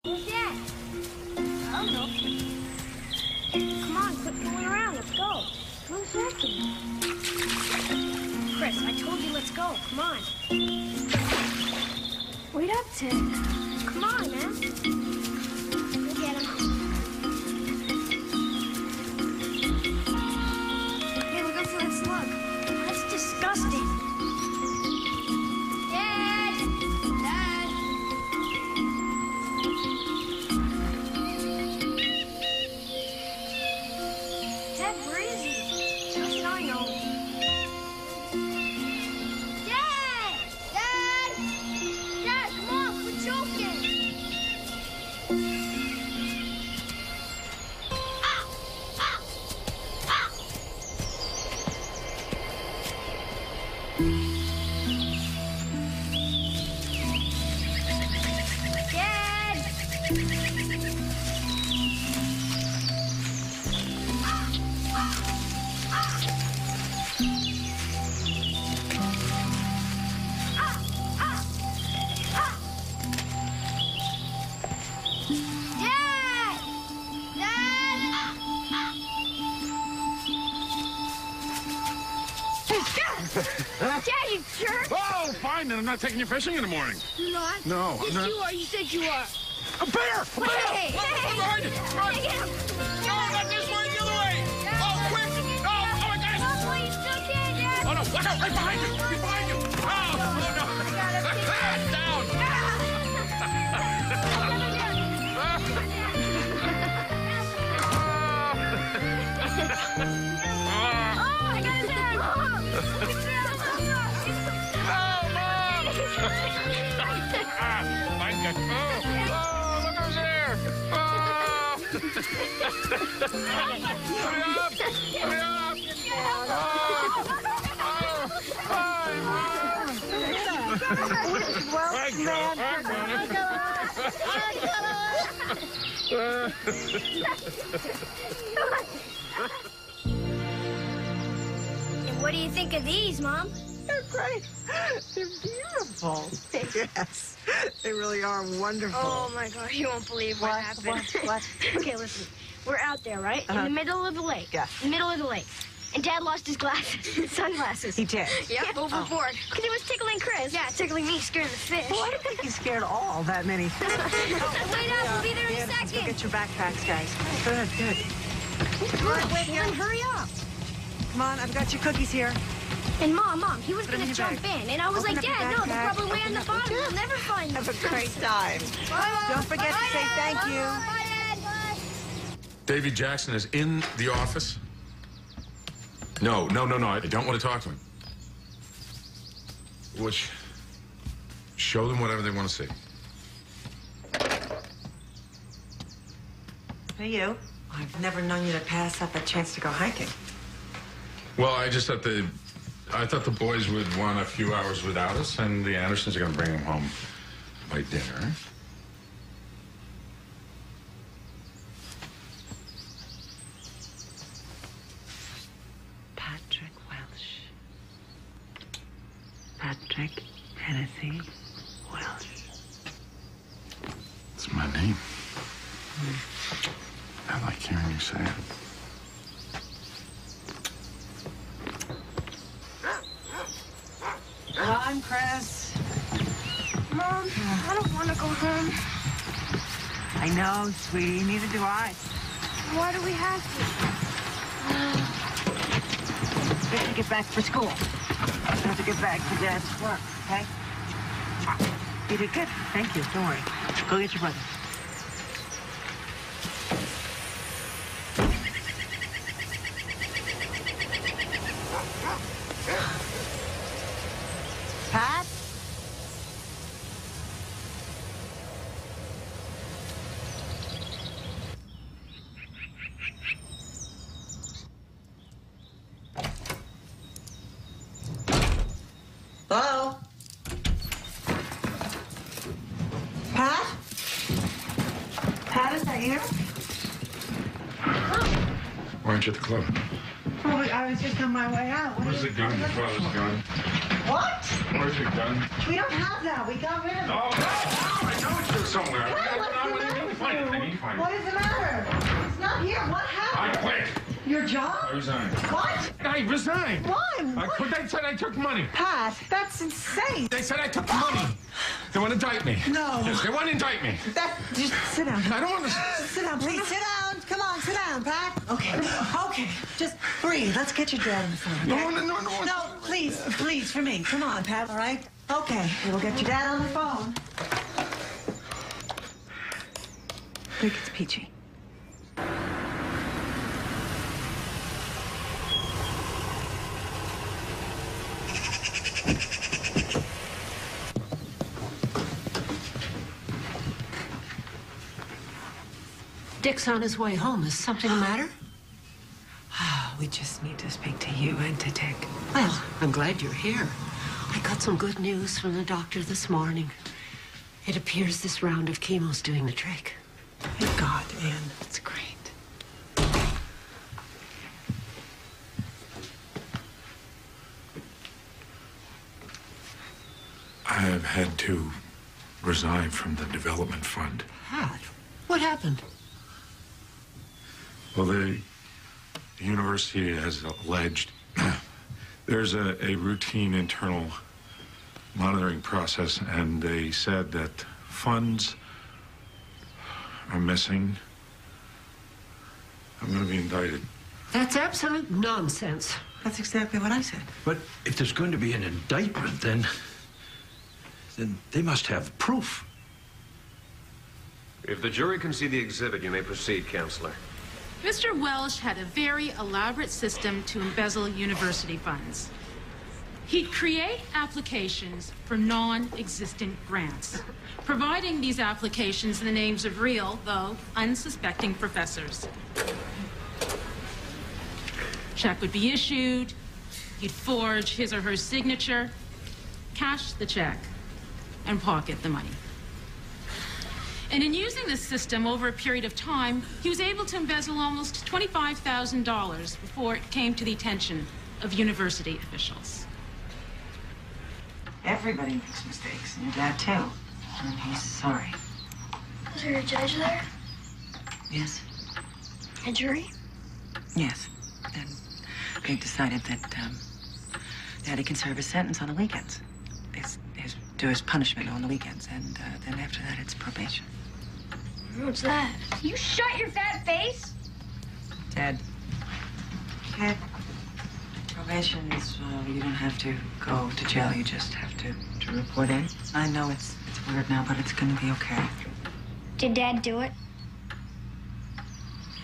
Who's that? I don't know. Come on, quit fooling around. Let's go. Who's asking? Chris, I told you let's go. Come on. Wait up, Ted. Come on, man. Go get him. Hey, look out for that slug. That's disgusting. Dad! Dad! Dad, where is he? How should I know? Dad! Dad! Dad, come on, quit choking! Dad! Dad, you jerk! Oh, fine, then I'm not taking you fishing in the morning. You're not? No, Yes, I'm not. you are. You said you are. A bear! A bear! Hey, Run, hey, run behind you! Run! Get him! No, not this way, the other way! Oh, quick! Oh, oh my gosh! Oh, please, still can, Dad! Oh, no, watch out! Right behind you! Right behind you! Oh, oh no! Down! Oh, I got his head! Look who's there! Hurry up! Hurry up! And what do you think of these, Mom? They're great. They're beautiful. Yes, they really are wonderful. Oh, my God, you won't believe what happened. What? Okay, listen. We're out there, right? In the middle of the lake. Yeah. In the middle of the lake. And Dad lost his glasses, his sunglasses. He did? Yep, overboard. Because he was tickling Chris. Yeah, tickling me, scaring the fish. Well, I don't think he's scared all that many. Wait up, we'll be there in a Let's go second. get your backpacks, guys. Good, good. Come on, wait, then hurry up. Come on, I've got your cookies here. And Mom, he was Put 'em going in to your jump bag. in. And I was Open like, up your Dad, no, they're backpack. probably way on the Open up. bottom. We'll never find them. Have a great time. Don't forget to say thank you. Bye, Dad. Bye. Davy Jackson is in the office? No, I don't want to talk to him. Which, show them whatever they want to see. Hey, you. I've never known you to pass up a chance to go hiking. Well, I thought the boys would want a few hours without us, and the Andersons are going to bring them home by dinner. Patrick Hennessy Welsh. It's my name. I like hearing you say it. I'm Chris. Mom, I don't want to go home. I know, sweetie. Neither do I. Why do we have to? We have to get back for school. We have to get back to Dad's work, okay? You did good. Thank you. Don't worry. Go get your brother. Pat? Hello? Pat? Pat, is that you? Why aren't you at the club? Oh, I was just on my way out. Where's the gun? Your father's gun. What? Where's your gun? We don't have that. We got rid of it. Oh, I know it's here somewhere. What? What do you mean? find it. I need to find it. What is the matter? It's not here. What happened? I quit. Your job? I resigned. What? I resigned. Why? I quit. They said I took money. Pat, that's insane. They said I took money. They want to indict me. No. Yes, they want to indict me. Just sit down. I don't want to. Sit down, please. Sit down. Come on, sit down, Pat. Okay. Okay. Just breathe. Let's get your dad on the phone. Okay? No. No, please, for me. Come on, Pat, all right? Okay, we'll get your dad on the phone. Rick, it's Peachy. Dick's on his way home. Is something the matter? We just need to speak to you and to Dick. Well, I'm glad you're here. I got some good news from the doctor this morning. It appears this round of chemo's doing the trick. Thank God, Anne. It's great. I have had to resign from the development fund. Pat, what happened? Well, the university has alleged there's a routine internal monitoring process, and they said that funds are missing. I'm going to be indicted. That's absolute nonsense. That's exactly what I said. But if there's going to be an indictment, then they must have proof. If the jury can see the exhibit, you may proceed, Counselor. Mr. Welsh had a very elaborate system to embezzle university funds. He'd create applications for non-existent grants, providing these applications in the names of real, though unsuspecting professors. Check would be issued, he'd forge his or her signature, cash the check, and pocket the money. And in using this system over a period of time, he was able to embezzle almost $25,000 before it came to the attention of university officials. Everybody makes mistakes, and your dad too. And he's sorry. Was there a judge there? Yes? A jury? Yes. And they decided that Daddy can serve his sentence on the weekends. Do his punishment on the weekends, and then after that, it's probation. What's that? You shut your fat face? Dad. Probation is, you don't have to go to jail. You just have to report in. I know it's weird now, but it's gonna be okay. Did Dad do it?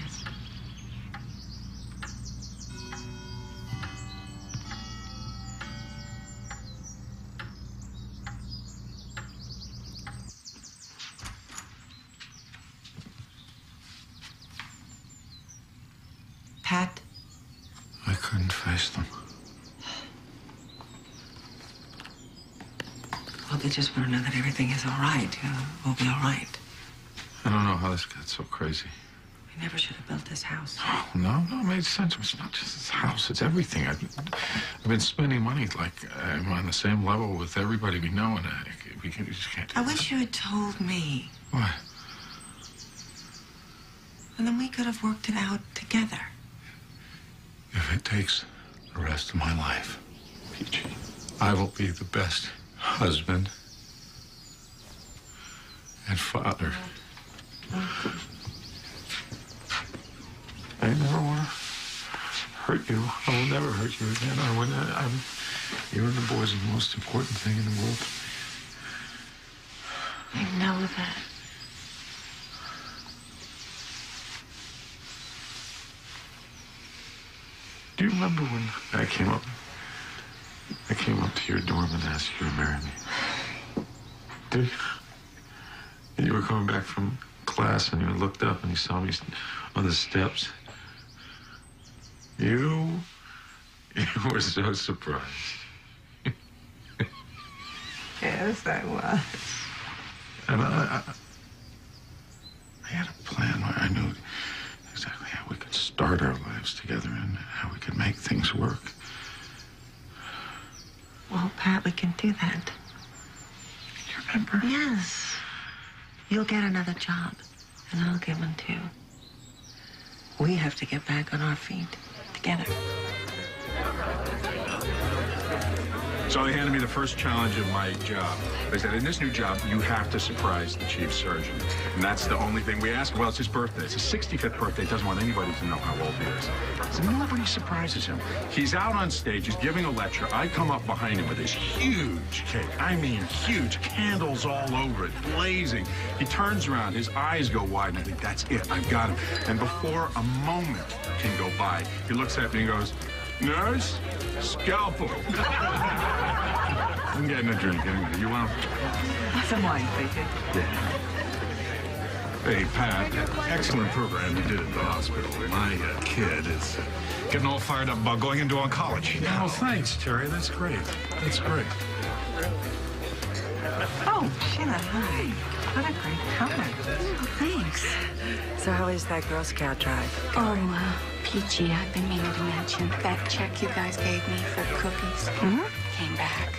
Yes. Pat? I couldn't face them. Well, they just want to know that everything is all right. We'll be all right. I don't know how this got so crazy. We never should have built this house. Oh, no, it made sense. It's not just this house, it's everything. I've been spending money like I'm on the same level with everybody we know, and we just can't do I that. wish you had told me. What? And then we could have worked it out together. If it takes the rest of my life, Peachy, I will be the best husband and father. I never want to hurt you. I will never hurt you again. You and the boys are the most important thing in the world to me. I know that. Do you remember when I came up to your dorm and asked you to marry me? Do you? And you were coming back from class and you looked up and you saw me on the steps. You were so surprised. Yes, I was. And I had a plan where I knew exactly how we could start our lives together and how we could make things work. Well, Pat, we can do that. You remember? Yes. You'll get another job. And I'll get one, too. We have to get back on our feet together. So they handed me the first challenge of my job. They said, in this new job, you have to surprise the chief surgeon. And that's the only thing we ask. Well, it's his birthday. It's his 65th birthday. He doesn't want anybody to know how old he is. So nobody surprises him. He's out on stage. He's giving a lecture. I come up behind him with this huge cake. I mean, huge. Candles all over it, blazing. He turns around. His eyes go wide. And I think, that's it. I've got him. And before a moment can go by, he looks at me and goes, nurse, scalpel. I'm getting a drink anyway. You want Some wine, thank you. Yeah. Hey, Pat, excellent program you did at the hospital. My kid is getting all fired up about going into oncology. Oh, thanks, Terry. That's great. That's great. Oh, Sheila, hi. What a great comment. Oh, thanks. So how is that Girl Scout drive? Oh, peachy. I've been meaning to mention that check you guys gave me for cookies came back.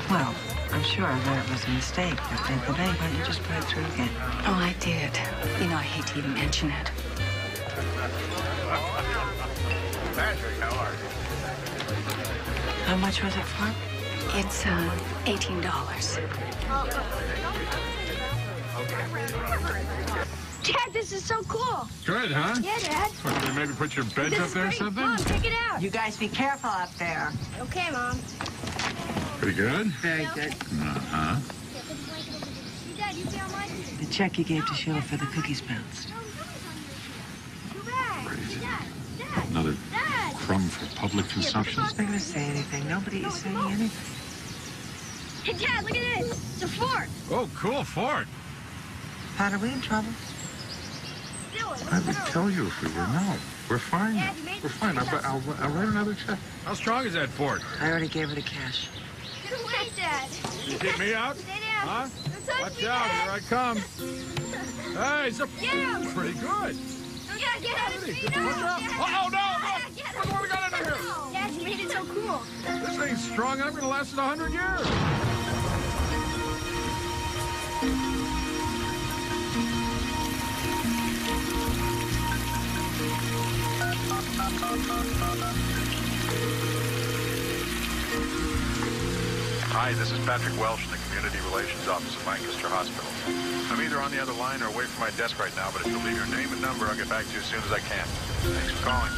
Well, I'm sure that was a mistake. But at the bank, why don't you just put it through again? Oh, I did. You know, I hate to even mention it. Patrick, how are you? How much was it for? It's $18. Dad, this is so cool. Good, huh? Yeah, Dad. What, they maybe put your beds This up is there or great. something? Mom, check it out. You guys be careful up there. Okay, Mom. Pretty good? Very good. Uh-huh. Hey, Dad, you be on my team. The check you gave to Sheila for the cookies bounced. Too bad. Crazy. Dad, Another Dad. crumb for public consumption. She's not going to say anything. Nobody is saying anything. Hey, Dad, look at this. It's a fort. Oh, cool, Ford. Pat, are we in trouble? I would tell you if we were. No, we're fine. Dad, you made We're the fine. I'll write another check. How strong is that Ford? I already gave her the cash. Get away, Dad. You kick me out? Stay down. Huh? Don't touch Watch me, out, Dad. here I come. Hey, it's Get him. pretty good. Dad, get out of Watch me. out. Oh, no, Dad, get look what we got in here. Dad, you made it so cool. This thing's strong enough to last 100 years. Hi, this is Patrick Welsh in the Community Relations Office at Lancaster Hospital. I'm either on the other line or away from my desk right now, but if you'll leave your name and number, I'll get back to you as soon as I can. Thanks for calling.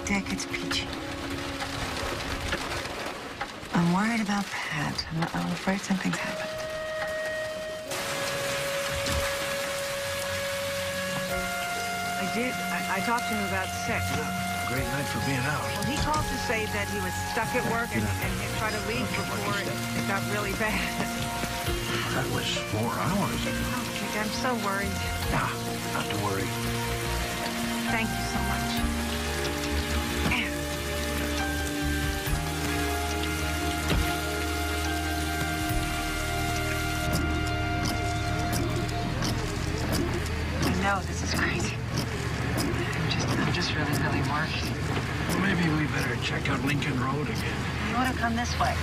Dick, it's peachy. I'm worried about Pat. I'm afraid something's happened. I talked to him about sick. Great night for being out. Well, he called to say that he was stuck at work and tried to leave before it got really bad. That was 4 hours ago. Oh, Dick, I'm so worried. Nah, not to worry. Thank you so much. No, this is crazy. I'm just really worried. Well, maybe we better check out Lincoln Road again. You want to come this way?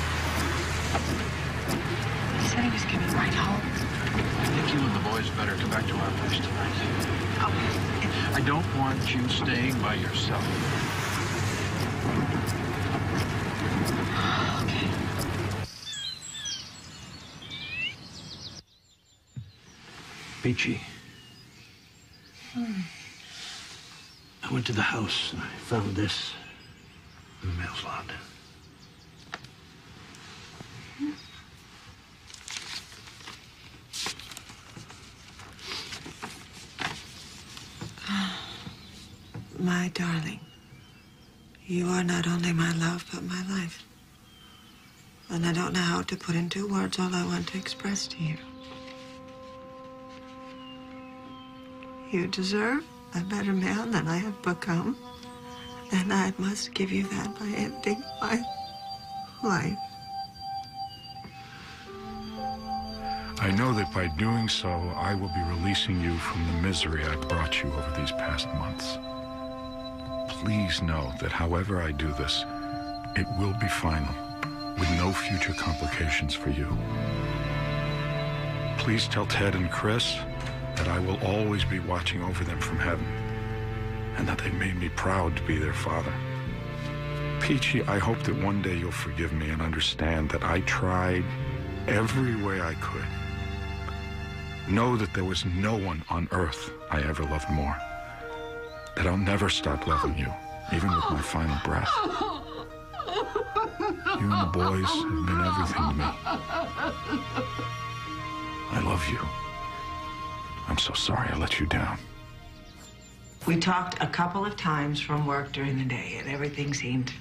He said he was giving me a ride home. I think you and the boys better come back to our place tonight. Oh, I don't want you staying by yourself. okay. Peachy. I went to the house and I found this in the mail slot. My darling, you are not only my love, but my life. And I don't know how to put into words all I want to express to you. You deserve a better man than I have become. And I must give you that by ending my Why? I know that by doing so, I will be releasing you from the misery I brought you over these past months. Please know that however I do this, it will be final, with no future complications for you. Please tell Ted and Chris that I will always be watching over them from heaven, and that they made me proud to be their father. Peachy, I hope that one day you'll forgive me and understand that I tried every way I could. Know that there was no one on earth I ever loved more. That I'll never stop loving you, even with my final breath. You and the boys have been everything to me. I love you. I'm so sorry I let you down. We talked a couple of times from work during the day, and everything seemed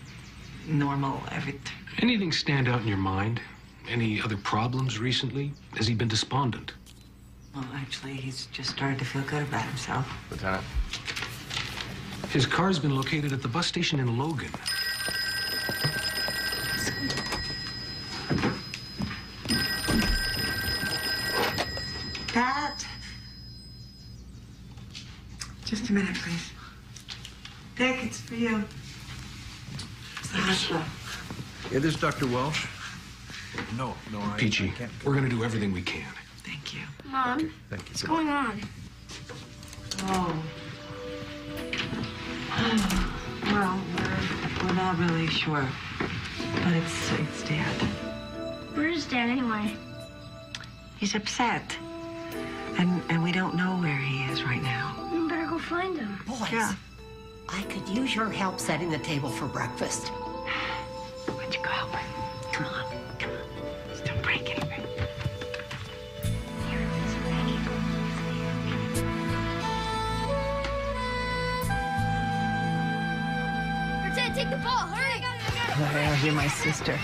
normal. Anything stand out in your mind? Any other problems recently? Has he been despondent? Well, actually, he's just started to feel good about himself. Lieutenant. His car's been located at the bus station in Logan. Pat? Just a minute, please. Dick, it's for you. It's the hospital. Yeah, this is Dr. Welsh. No, I Peachy, can't. we're going to do everything we can. Thank you. Mom, Okay, thank you. what's going on? Oh. Well, we're not really sure. But it's Dad. Where's Dad anyway? He's upset. And we don't know where he is right now. We better go find him. Boys, Yeah. I could use your help setting the table for breakfast. Why don't you go help him? Come on. Just don't break anything. Ted, take the ball, hurry! You're my sister.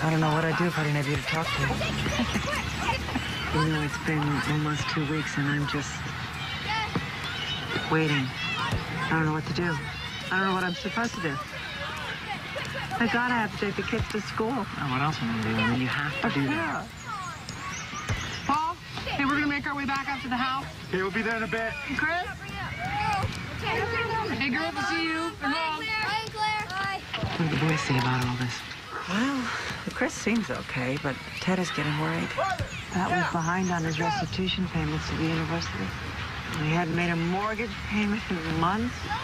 I don't know what I'd do if I didn't have you to talk to. You know, it's been almost 2 weeks and I'm just waiting. I don't know what to do. I don't know what I'm supposed to do. I gotta have to take the kids to school. Oh, what else am I gonna do? I mean, you have to do that. Paul, hey, we're gonna make our way back up to the house. Okay, we'll be there in a bit. Chris? Hey, girl, to see you. And Mom. Bye, Claire. Bye. What do the boys say about all this? Well, Chris seems okay, but Ted is getting worried. That was behind on his restitution payments to the university. He hadn't made a mortgage payment in months. God.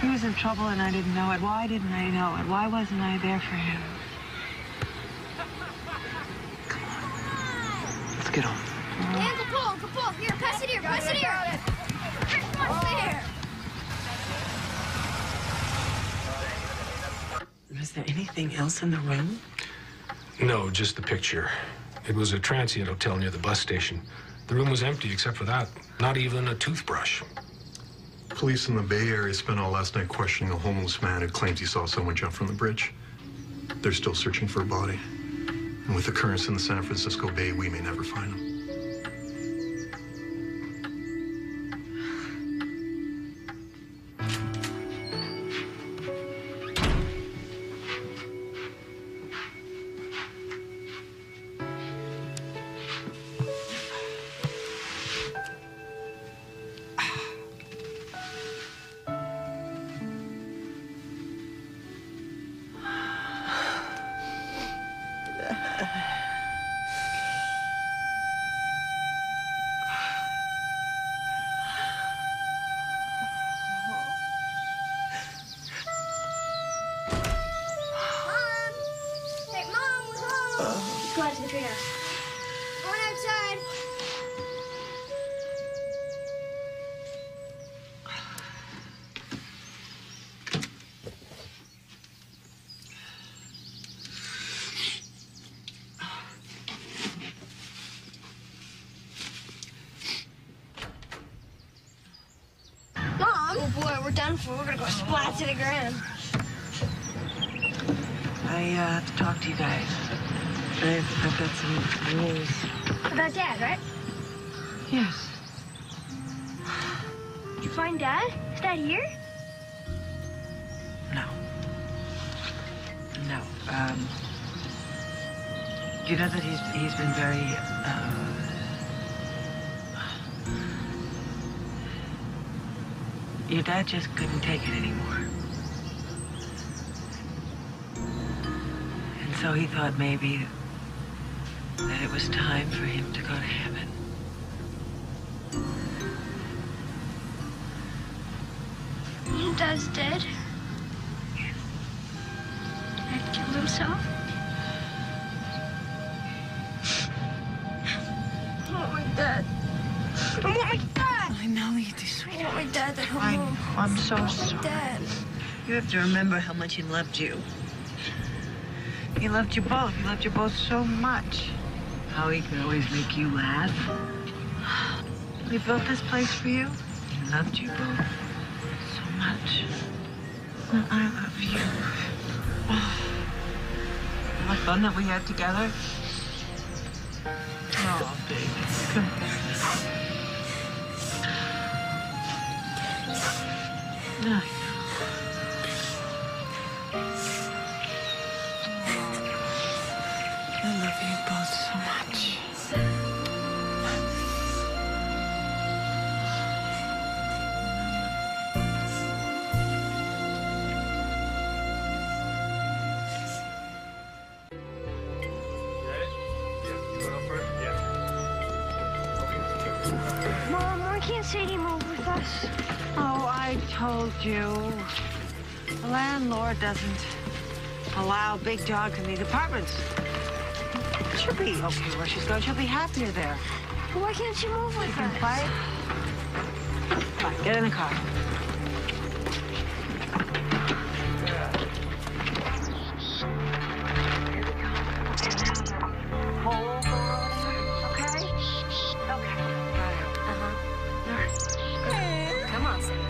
He was in trouble and I didn't know it. Why didn't I know it? Why wasn't I there for him? Come on. Let's get on. Yeah, Kapul. Here, pass it here, pass it here. Come on, stay here. Is there anything else in the room? No, just the picture. It was a transient hotel near the bus station. The room was empty except for that. Not even a toothbrush. Police in the Bay Area spent all last night questioning a homeless man who claims he saw someone jump from the bridge. They're still searching for a body. And with the currents in the San Francisco Bay, we may never find him. Go out to the treehouse. Going outside. Mom! Oh boy, we're done for. We're gonna go splat to the ground. I have to talk to you guys. I've got some news. About Dad, right? Yes. Did you find Dad? Is Dad here? No. No. you know that he's been very, your dad just couldn't take it anymore. And so he thought maybe that it was time for him to go to heaven. Your dad's dead? Yes. Dad killed himself? I want my dad. I want my dad! I know you do, sweetheart. I want my dad to come I know. home. I'm so I want sorry. my dad. You have to remember how much he loved you. He loved you both. He loved you both so much. How he could always make you laugh. We built this place for you. He loved you both so much. And I love you. Oh, the fun that we had together. Oh, baby. Come on. No. I love you both so much. Mom, why can't Sadie move with us? Oh, I told you. The landlord doesn't allow big dogs in these apartments. She'll be okay where she's going. She'll be happier there. Why can't she move with She can us? fight. Come on, get in the car. Come on, Sadie.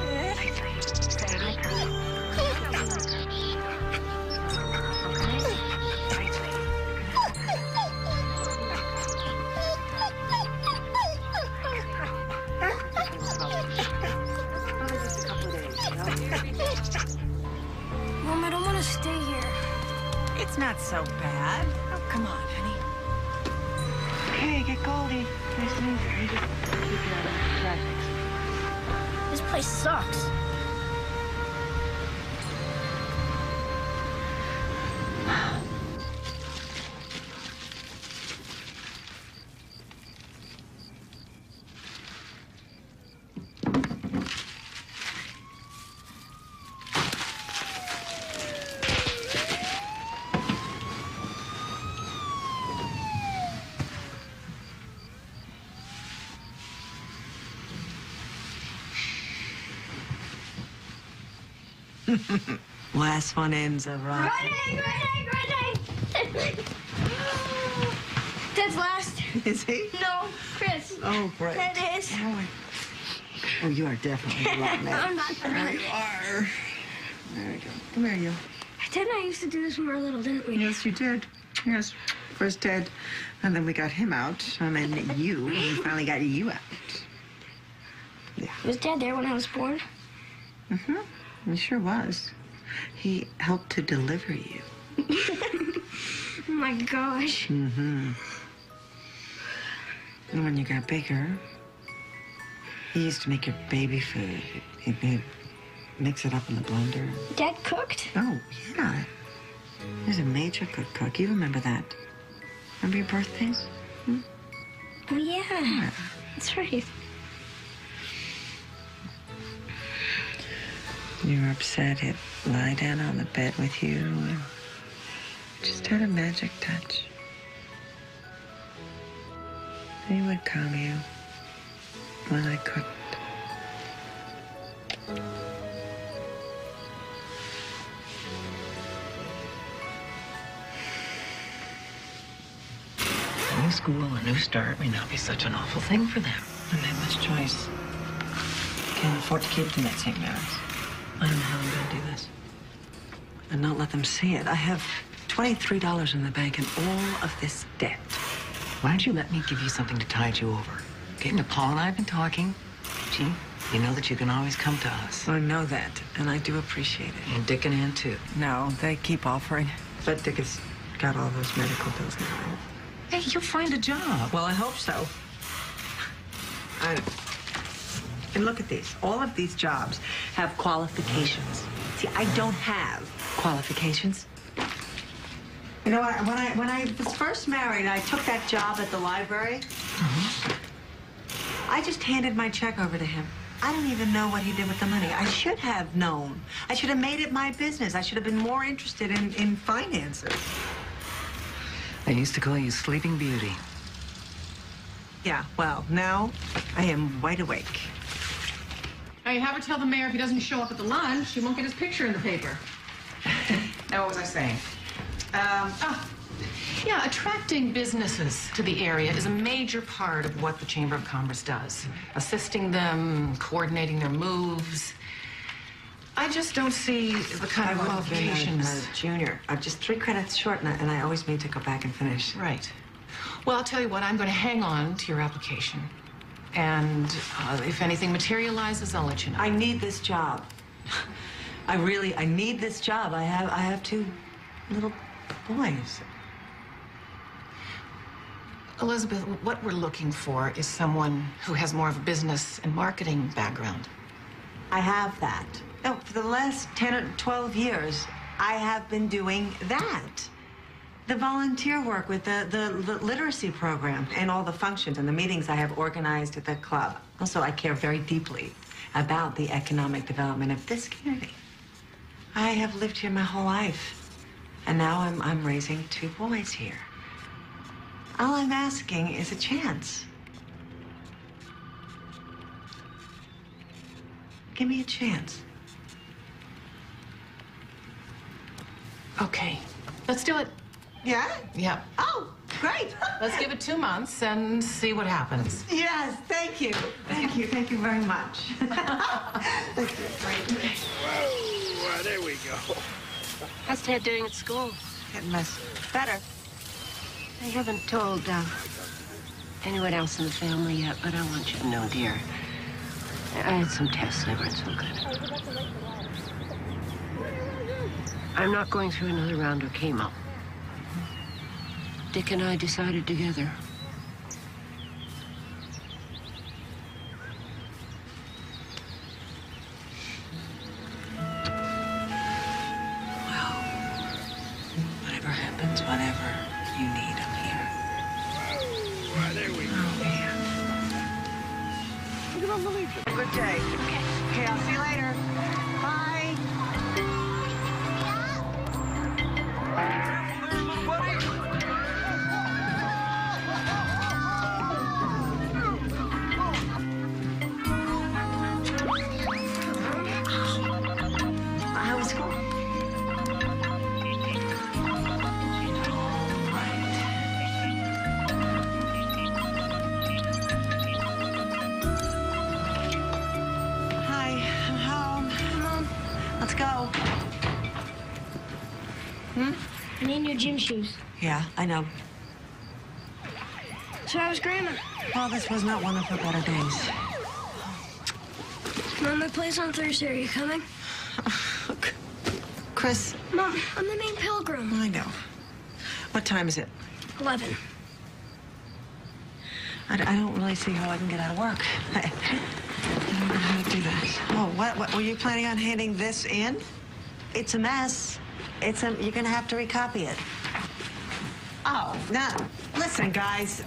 Mom, I don't want to stay here. It's not so bad. Oh, come on, honey. Okay, get Goldie. Nice and easy. You just keep your traffic. This place sucks. Last one ends a rock. Running! Dad's last. Is he? No, Chris. Oh, great. That is. Oh, you are definitely a lot now. I'm not the There you are. There we go. Come here, you. Ted and I used to do this when we were little, didn't we? Yes, you did. Yes. First Ted, and then we got him out, and then you, and we finally got you out. Yeah. Was Dad there when I was born? Mm-hmm. He sure was. He helped to deliver you. Oh my gosh. Mm-hmm. And when you got bigger, he used to make your baby food. He'd mix it up in the blender. Dad cooked? Oh, yeah. He was a major good cook. You remember that? Remember your birthdays? Hmm? Oh, yeah. That's right. You were upset. He'd lie down on the bed with you and just had a magic touch. He would calm you when I couldn't. A new school, a new start may not be such an awful thing for them. And they have much choice. Can't afford to keep them at St. Mary's. I don't know how I'm going to do this. And not let them see it. I have $23 in the bank and all of this debt. Why don't you let me give you something to tide you over? Okay, now, Paul and I have been talking. Gee, you know that you can always come to us. I know that, and I do appreciate it. And Dick and Ann, too. No, they keep offering. bet Dick has got all those medical bills now. Hey, you'll find a job. Well, I hope so. And look at these. All of these jobs have qualifications. See, I don't have qualifications. You know, when I was first married, I took that job at the library. I just handed my check over to him. I don't even know what he did with the money. I should have known. I should have made it my business. I should have been more interested in finances. I used to call you Sleeping Beauty. Yeah, well, now I am wide awake. Hey, have her tell the mayor if he doesn't show up at the lunch, he won't get his picture in the paper. Now, what was I saying? Yeah, attracting businesses to the area is a major part of what the Chamber of Commerce does. Assisting them, coordinating their moves. I just don't see the kind of qualifications. I would have been a junior. I'm just 3 credits short, and I always mean to go back and finish. Right. Well, I'll tell you what, I'm going to hang on to your application. And if anything materializes, I'll let you know. I need this job. I need this job. I have 2 little boys. Elizabeth, what we're looking for is someone who has more of a business and marketing background. I have that. No, for the last 10 or 12 years, I have been doing that. The volunteer work with the literacy program and all the functions and the meetings I have organized at the club. Also, I care very deeply about the economic development of this community. I have lived here my whole life, and now I'm raising 2 boys here. All I'm asking is a chance. Give me a chance. Okay, let's do it. Yeah? Yeah. Oh, great. Let's give it 2 months and see what happens. Yes, thank you. Thank you. Thank you very much. Thank you. Great. Whoa, there we go. How's Ted doing at school? Getting better. I haven't told anyone else in the family yet, but I want you to know, dear, I had some tests. They weren't so good. I'm not going through another round of chemo. Dick and I decided together. Well, whatever happens, whatever you need, I'm here. Whoa, there we go. Oh, man. You can unbelieve it. Good day. Okay, I'll see you later. Bye. How was school? Hi, I'm home. Mom, Let's go. I need new gym shoes. Yeah, I know. So how was Grandma? Well, this was not one of her better days. Mom, my play's on Thursday. Are you coming? Chris. Mom, I'm the main pilgrim. I know. What time is it? 11. I don't really see how I can get out of work. I don't know how to do that. Oh, what? Were you planning on handing this in? It's a mess. You're gonna have to recopy it. Oh, no. Listen, guys.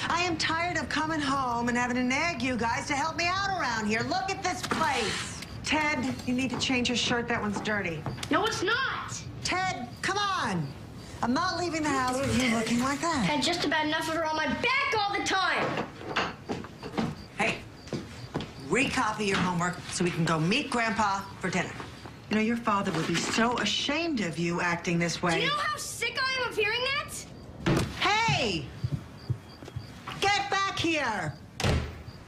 I am tired of coming home and having to nag you guys to help me out around here. Look at this place. Ted, you need to change your shirt. That one's dirty. No, it's not. Ted, come on. I'm not leaving the house with you looking like that. Had just about enough of her on my back all the time. Hey, recopy your homework so we can go meet Grandpa for dinner. You know, your father would be so ashamed of you acting this way. Do you know how sick I am of hearing that? Hey! Get back here!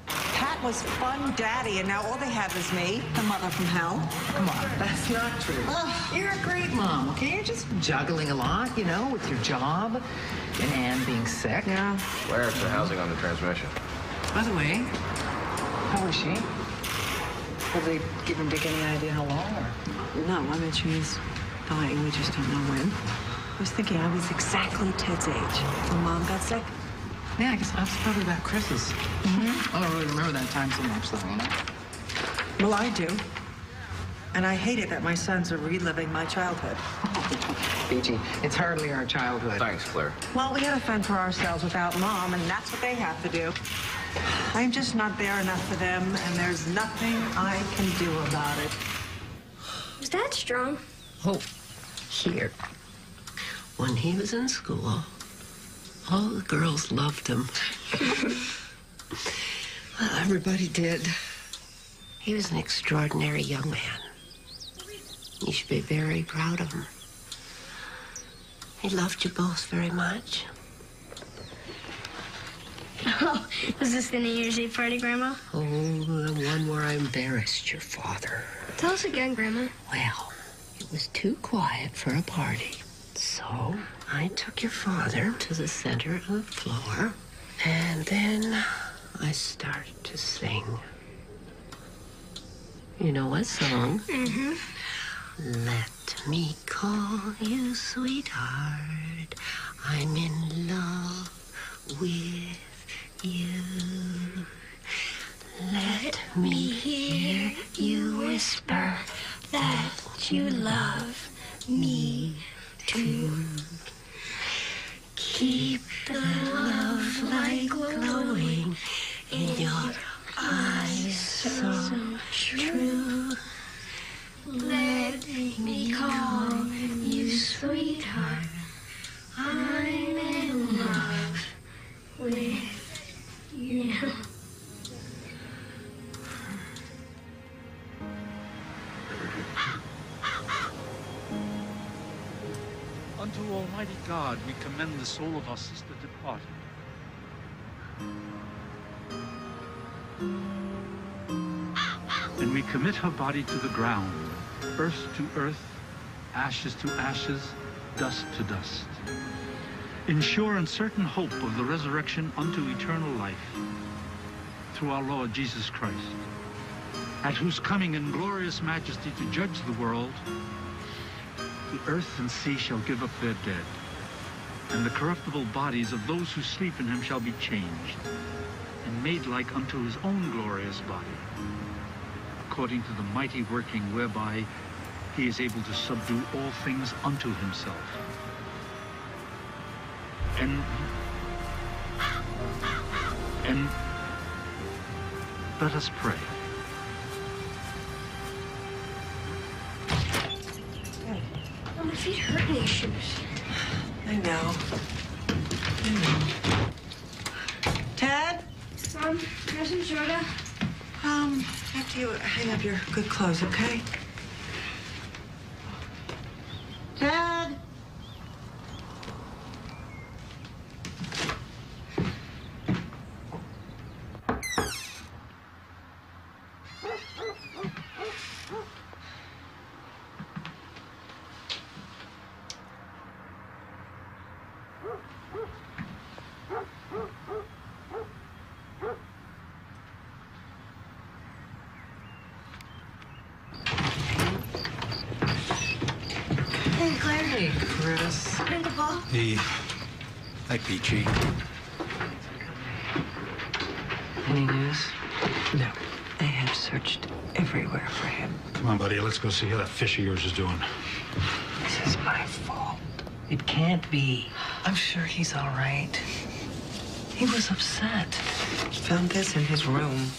Pat was fun daddy, and now all they have is me, the mother from hell. Come on, that's not true. You're a great mom, okay? You're just juggling a lot, you know, with your job and Anne being sick. Yeah. Where's the housing on the transmission? By the way, how is she? Have they given Dick any idea how long, or? No, I mean, she's dying. We just don't know when. was thinking I was exactly Ted's age when Mom got sick. Yeah, I guess that's probably about Chris's. I don't really remember that time so much, though, you know? Well, I do. And I hate it that my sons are reliving my childhood. Peachy, it's hardly our childhood. Thanks, Claire. Well, we gotta fend for ourselves without Mom, and that's what they have to do. I'm just not there enough for them, and there's nothing I can do about it. Is Dad strong? Oh, here. When he was in school, all the girls loved him. Well, everybody did. He was an extraordinary young man. You should be very proud of him. He loved you both very much. Oh, was this the New Year's Eve party, Grandma? Oh, the one where I embarrassed your father. Tell us again, Grandma. Well, it was too quiet for a party. So I took your father to the center of the floor, and then I started to sing. You know what song? Mm-hmm. Let me call you sweetheart. I'm in love with you. Let me hear you whisper that you love me too. Keep the love light glowing in your eyes so true. Let me call you sweetheart. I'm in love with you. Unto Almighty God we commend the soul of our sister departed. And we commit her body to the ground, earth to earth, ashes to ashes, dust to dust, in sure and certain hope of the resurrection unto eternal life, through our Lord Jesus Christ, at whose coming in glorious majesty to judge the world, the earth and sea shall give up their dead, and the corruptible bodies of those who sleep in him shall be changed, and made like unto his own glorious body, according to the mighty working whereby he is able to subdue all things unto himself. And let us pray. My feet hurt in these shoes. I know. Ted? Mom, grab some soda. After you hang up your good clothes, okay? Ted? Hey, Claire. Hey, Chris. And the ball. Hey. Hi, Peachy. Any news? No. They have searched everywhere for him. Come on, buddy. Let's go see how that fish of yours is doing. This is my fault. It can't be. I'm sure he's all right. He was upset. Found this in his room.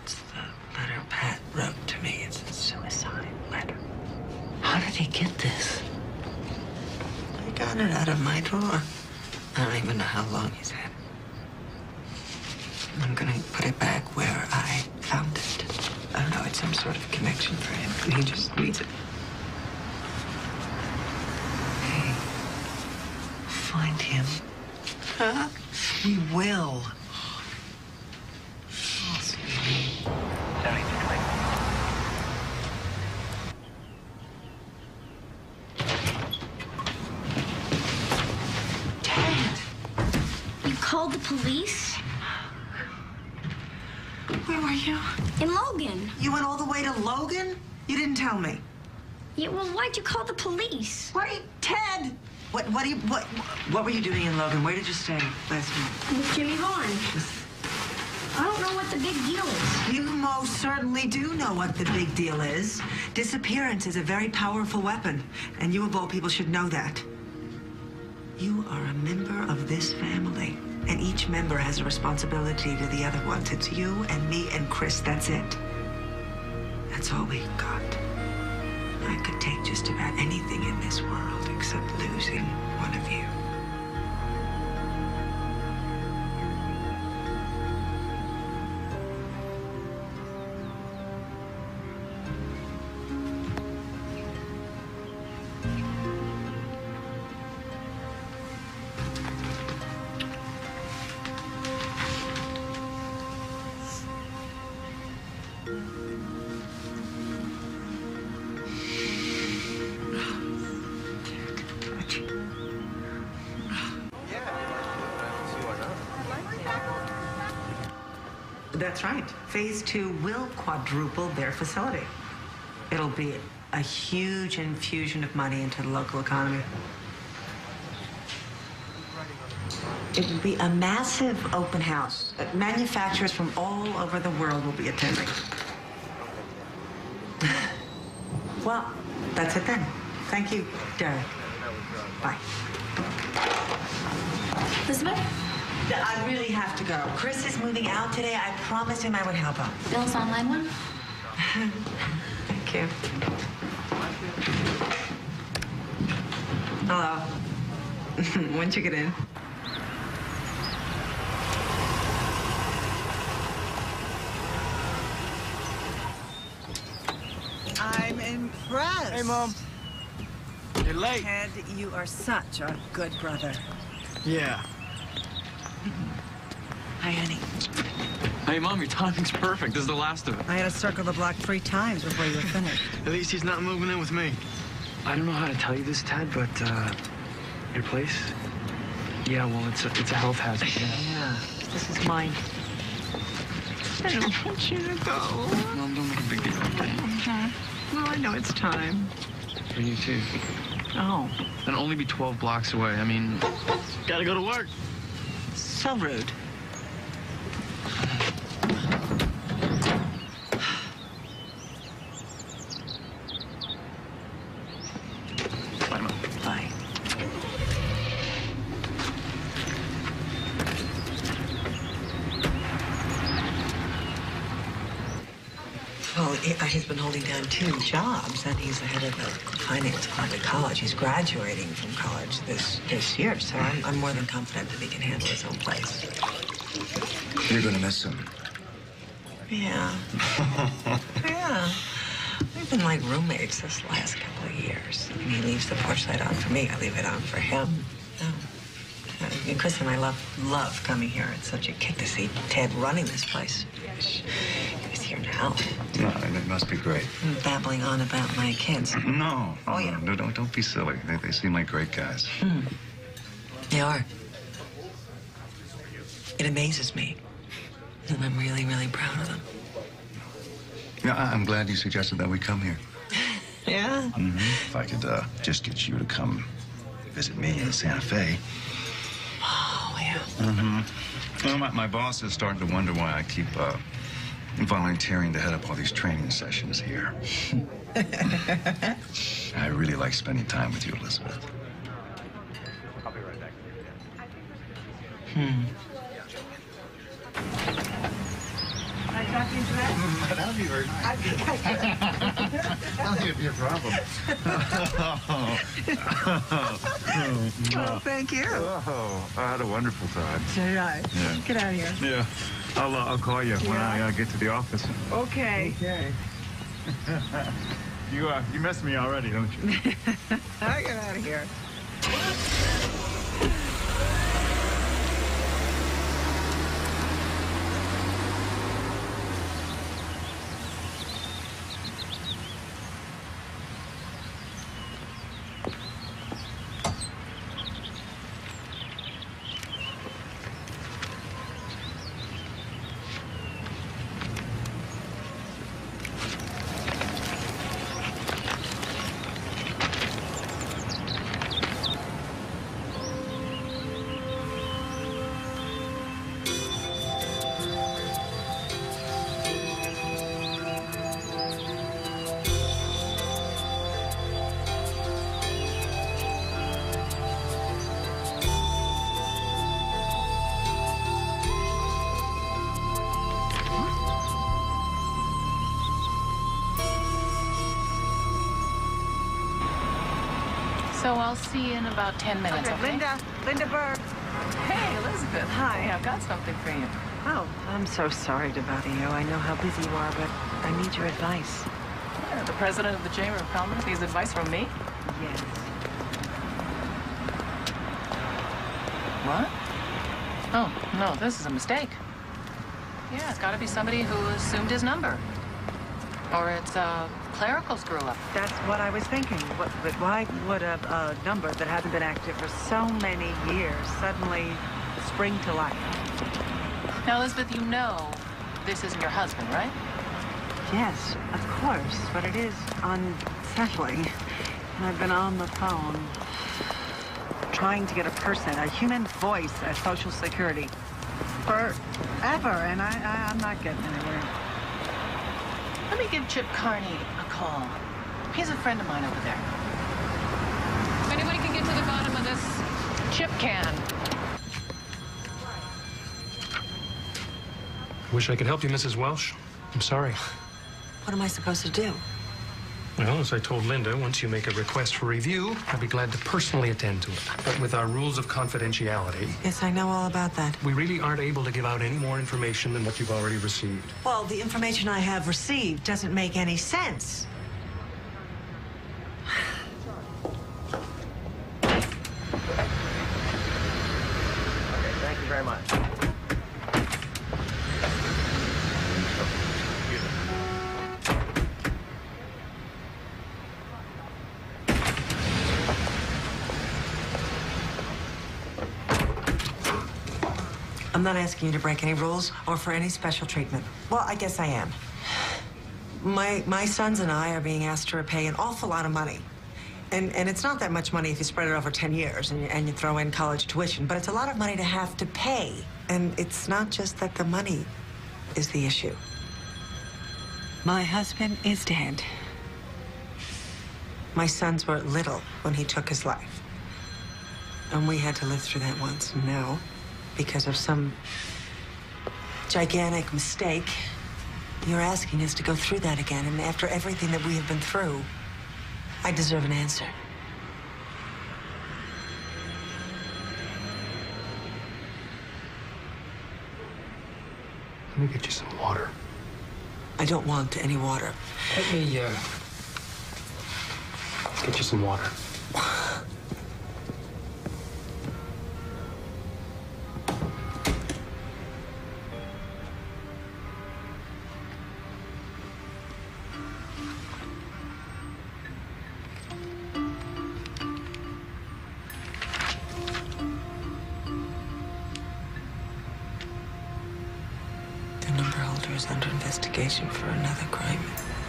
It's the letter Pat wrote to me. It's a suicide letter. How did he get this? I got it out of my drawer. I don't even know how long he's had it. I'm gonna put it back where I found it. I don't know, it's some sort of connection for him, and he just needs it. Hey, find him. Huh? We will. Oh, sweetie. Dad, you called the police? Where were you? In Logan. You went all the way to Logan? You didn't tell me. Yeah, well, why'd you call the police? Wait, Ted! What were you doing in Logan? Where did you stay last night? With Jimmy Vaughn. I don't know what the big deal is. You most certainly do know what the big deal is. Disappearance is a very powerful weapon, and you of all people should know that. You are a member of this family, and each member has a responsibility to the other ones. It's you and me and Chris, that's it. That's all we got. I could take just about anything in this world except losing one of you. That's right. Phase 2 will quadruple their facility. It'll be a huge infusion of money into the local economy. It will be a massive open house. Manufacturers from all over the world will be attending. Well, that's it then. Thank you, Derek. Bye. Elizabeth? I really have to go. Chris is moving out today. I promised him I would help him. Bill's online one? Thank you. Hello. When'd you get in? I'm impressed. Hey, Mom. You're late. Ted, you are such a good brother. Yeah. Hi, honey. Hey, Mom, your timing's perfect. This is the last of it. I had to circle the block 3 times before you were finished. At least he's not moving in with me. I don't know how to tell you this, Ted, but your place? Yeah, well, it's a health hazard. Yeah, this is mine. I don't want you to go. Mom, don't make a big deal, okay? Well, I know it's time. For you, too. Oh. It'll only be 12 blocks away. I mean, gotta go to work. So rude. Bye, Mom. Bye. Well, he's been holding down 2 jobs, and he's the head of the finance department at college. He's graduating from college this year, so I'm more than confident that he can handle his own place. You're gonna miss him. Yeah. Yeah. We've been like roommates this last couple of years. And he leaves the porch light on for me. I leave it on for him. And Chris and I love coming here. It's such a kick to see Ted running this place. He's here now. No, it must be great. I'm babbling on about my kids. No. Oh, yeah. No, don't be silly. They seem like great guys. They are. It amazes me. And I'm really, really proud of them. Yeah, I'm glad you suggested that we come here. Yeah? Mm-hmm. If I could just get you to come visit me in Santa Fe. Oh, yeah. Mm-hmm. Well, my boss is starting to wonder why I keep volunteering to head up all these training sessions here. I really like spending time with you, Elizabeth. Can I talk into that? That'd be very nice. I think I could. That'll be a problem. Oh, thank you. Oh, I had a wonderful time. So did I. Yeah. Get out of here. Yeah. I'll call you when I get to the office. Okay. Okay. You missed me already, don't you? I'll get out of here. So I'll see you in about 10 minutes, okay? Linda Berg. Hey, Elizabeth. Hi. I've got something for you. Oh, I'm so sorry to bother you. I know how busy you are, but I need your advice. The president of the Chamber of Commerce needs advice from me? Yes. What? Oh, no, this is a mistake. Yeah, it's got to be somebody who assumed his number. Or it's a clerical screw-up. That's what I was thinking. But why would a number that hasn't been active for so many years suddenly spring to life? Now, Elizabeth, you know this isn't your husband, right? Yes, of course, but it is unsettling. And I've been on the phone trying to get a person, a human voice at Social Security forever, and I'm not getting anywhere. Let me give Chip Carney a call. He's a friend of mine over there. If anybody can get to the bottom of this, Chip can. Wish I could help you, Mrs. Welsh. I'm sorry. What am I supposed to do? Well, as I told Linda, once you make a request for review, I'd be glad to personally attend to it. But with our rules of confidentiality, Yes, I know all about that. we really aren't able to give out any more information than what you've already received. Well, the information I have received doesn't make any sense. Thank you very much. I'm not asking you to break any rules or for any special treatment. Well, I guess I am. My sons and I are being asked to repay an awful lot of money. And it's not that much money if you spread it over 10 years and you throw in college tuition, but it's a lot of money to have to pay. And it's not just that the money is the issue. My husband is dead. My sons were little when he took his life. And we had to live through that once. Now, because of some gigantic mistake, you're asking us to go through that again. And after everything that we have been through, I deserve an answer. Let me get you some water. I don't want any water. Let me, get you some water. The number holder is under investigation for another crime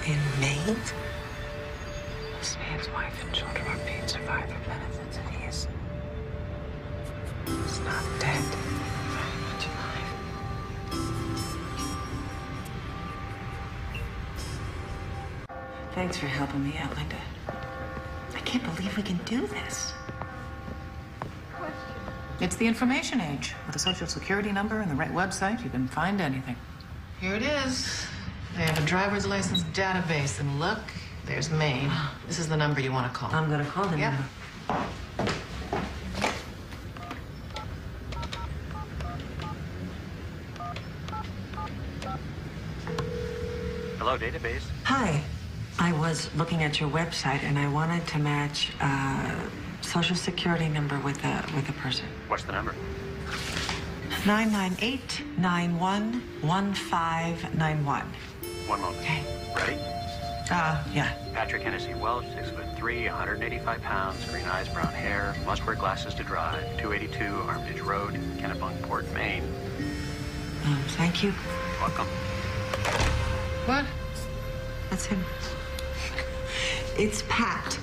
in Maine. This man's wife and children are paid survivor benefits, and he's not dead. Very much alive. Thanks for helping me out, Linda. I can't believe we can do this. It's the information age. With a social security number and the right website, you can find anything. Here it is. They have a driver's license database, and look, there's Maine. This is the number you want to call. I'm gonna call the number. Hello, database. Hi. I was looking at your website, and I wanted to match a social security number with a person. What's the number? 998-91-1591. One moment. Okay. Ready? Yeah. Patrick Hennessy Welsh, 6'3", 185 pounds, green eyes, brown hair, must wear glasses to drive, 282 Armitage Road, Kennebunkport, Maine. Thank you. Welcome. What? That's him. It's Pat.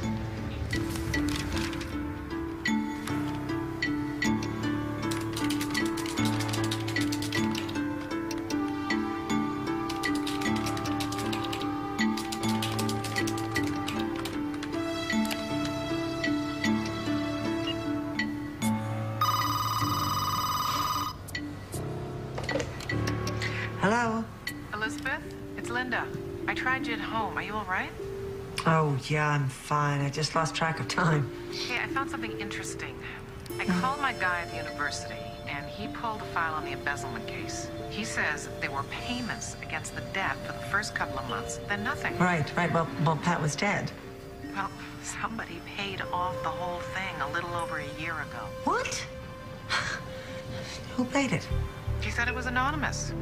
Hello? Elizabeth, it's Linda. I tried you at home. Are you all right? Oh, yeah, I'm fine. I just lost track of time. Hey, I found something interesting. I called my guy at the university, and he pulled a file on the embezzlement case. He says there were payments against the debt for the first couple of months, then nothing. Right. Well, Pat was dead. Well, somebody paid off the whole thing a little over a year ago. What? Who paid it? He said it was anonymous.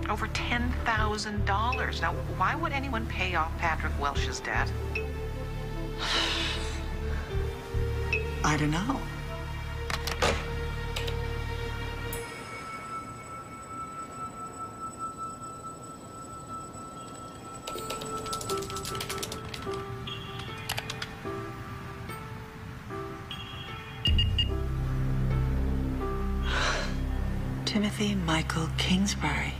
Over $10,000. Now, why would anyone pay off Patrick Welsh's debt? I don't know. Timothy Michael Kingsbury.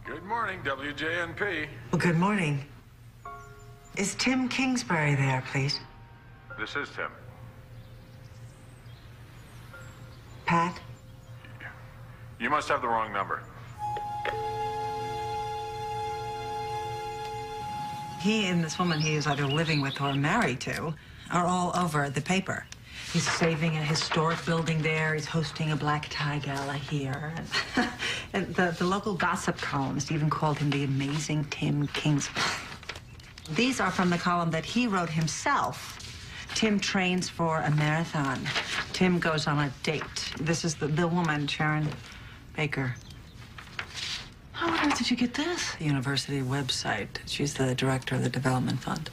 Good morning, WJNP. Well, good morning. Is Tim Kingsbury there, please? This is Tim. Pat? You must have the wrong number. He and this woman he is either living with or married to are all over the paper. He's saving a historic building there. He's hosting a black tie gala here. And the local gossip columnist even called him the amazing Tim Kingsbury. These are from the column that he wrote himself. Tim trains for a marathon. Tim goes on a date. This is the woman, Sharon Baker. How on earth did you get this? The university website. She's the director of the development fund.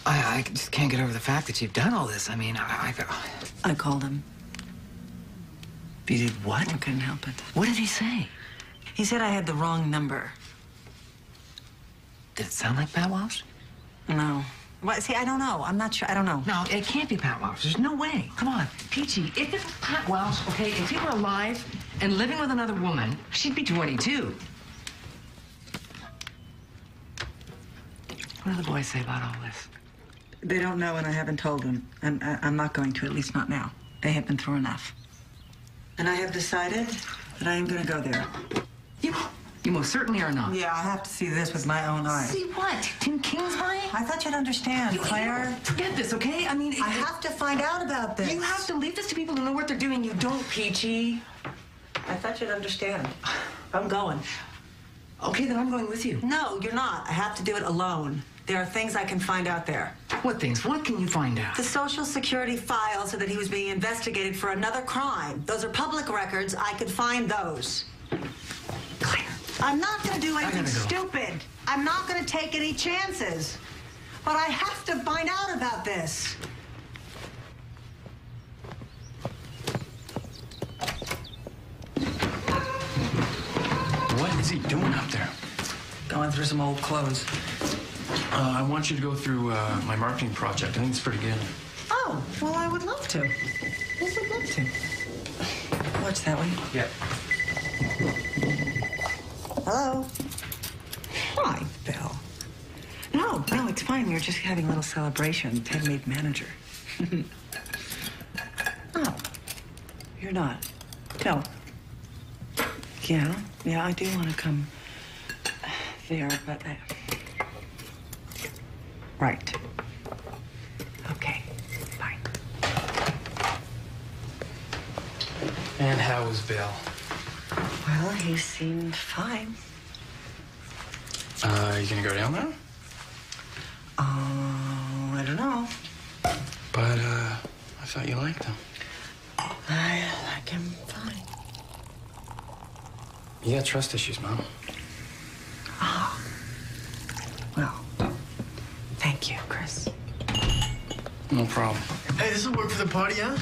I just can't get over the fact that you've done all this. I mean, I called him. You did what? I couldn't help it. What did he say? He said I had the wrong number. Did it sound like Pat Welsh? No. Well, see, I don't know. I'm not sure. I don't know. No, it can't be Pat Welsh. There's no way. Come on, Peachy. If it was Pat Welsh, okay, if he were alive and living with another woman, she'd be 22. What do the boys say about all this? They don't know, and I haven't told them. And I'm not going to, at least not now. They have been through enough. And I have decided that I am going to go there. You most certainly are not. Yeah, I have to see this with my own eyes. See what? Tim Kingsbury? I thought you'd understand, Claire. Forget this, okay? I mean... I have to find out about this. You have to leave this to people who know what they're doing. You don't, Peachy. I thought you'd understand. I'm going. Okay, then I'm going with you. No, you're not. I have to do it alone. There are things I can find out there. What things? What can you find out? The Social Security file said that he was being investigated for another crime. Those are public records. I could find those. Claire. I'm not going to do anything stupid. I'm not going to take any chances. But I have to find out about this. What is he doing up there? Going through some old clothes. I want you to go through my marketing project. I think it's pretty good. Oh, well, I would love to. Yes, I'd love to. Watch that way. Yeah. Hello. Hi, Bill. No, it's fine. We were just having a little celebration. Ted made manager. Oh, you're not. No. Yeah, I do want to come there, but right. Okay, bye. And how was Bill? Well, he seemed fine. You gonna go down there? I don't know. But, I thought you liked him. I like him fine. You got trust issues, Mom. Oh. Well, thank you, Chris. No problem. Hey, this will work for the party, huh?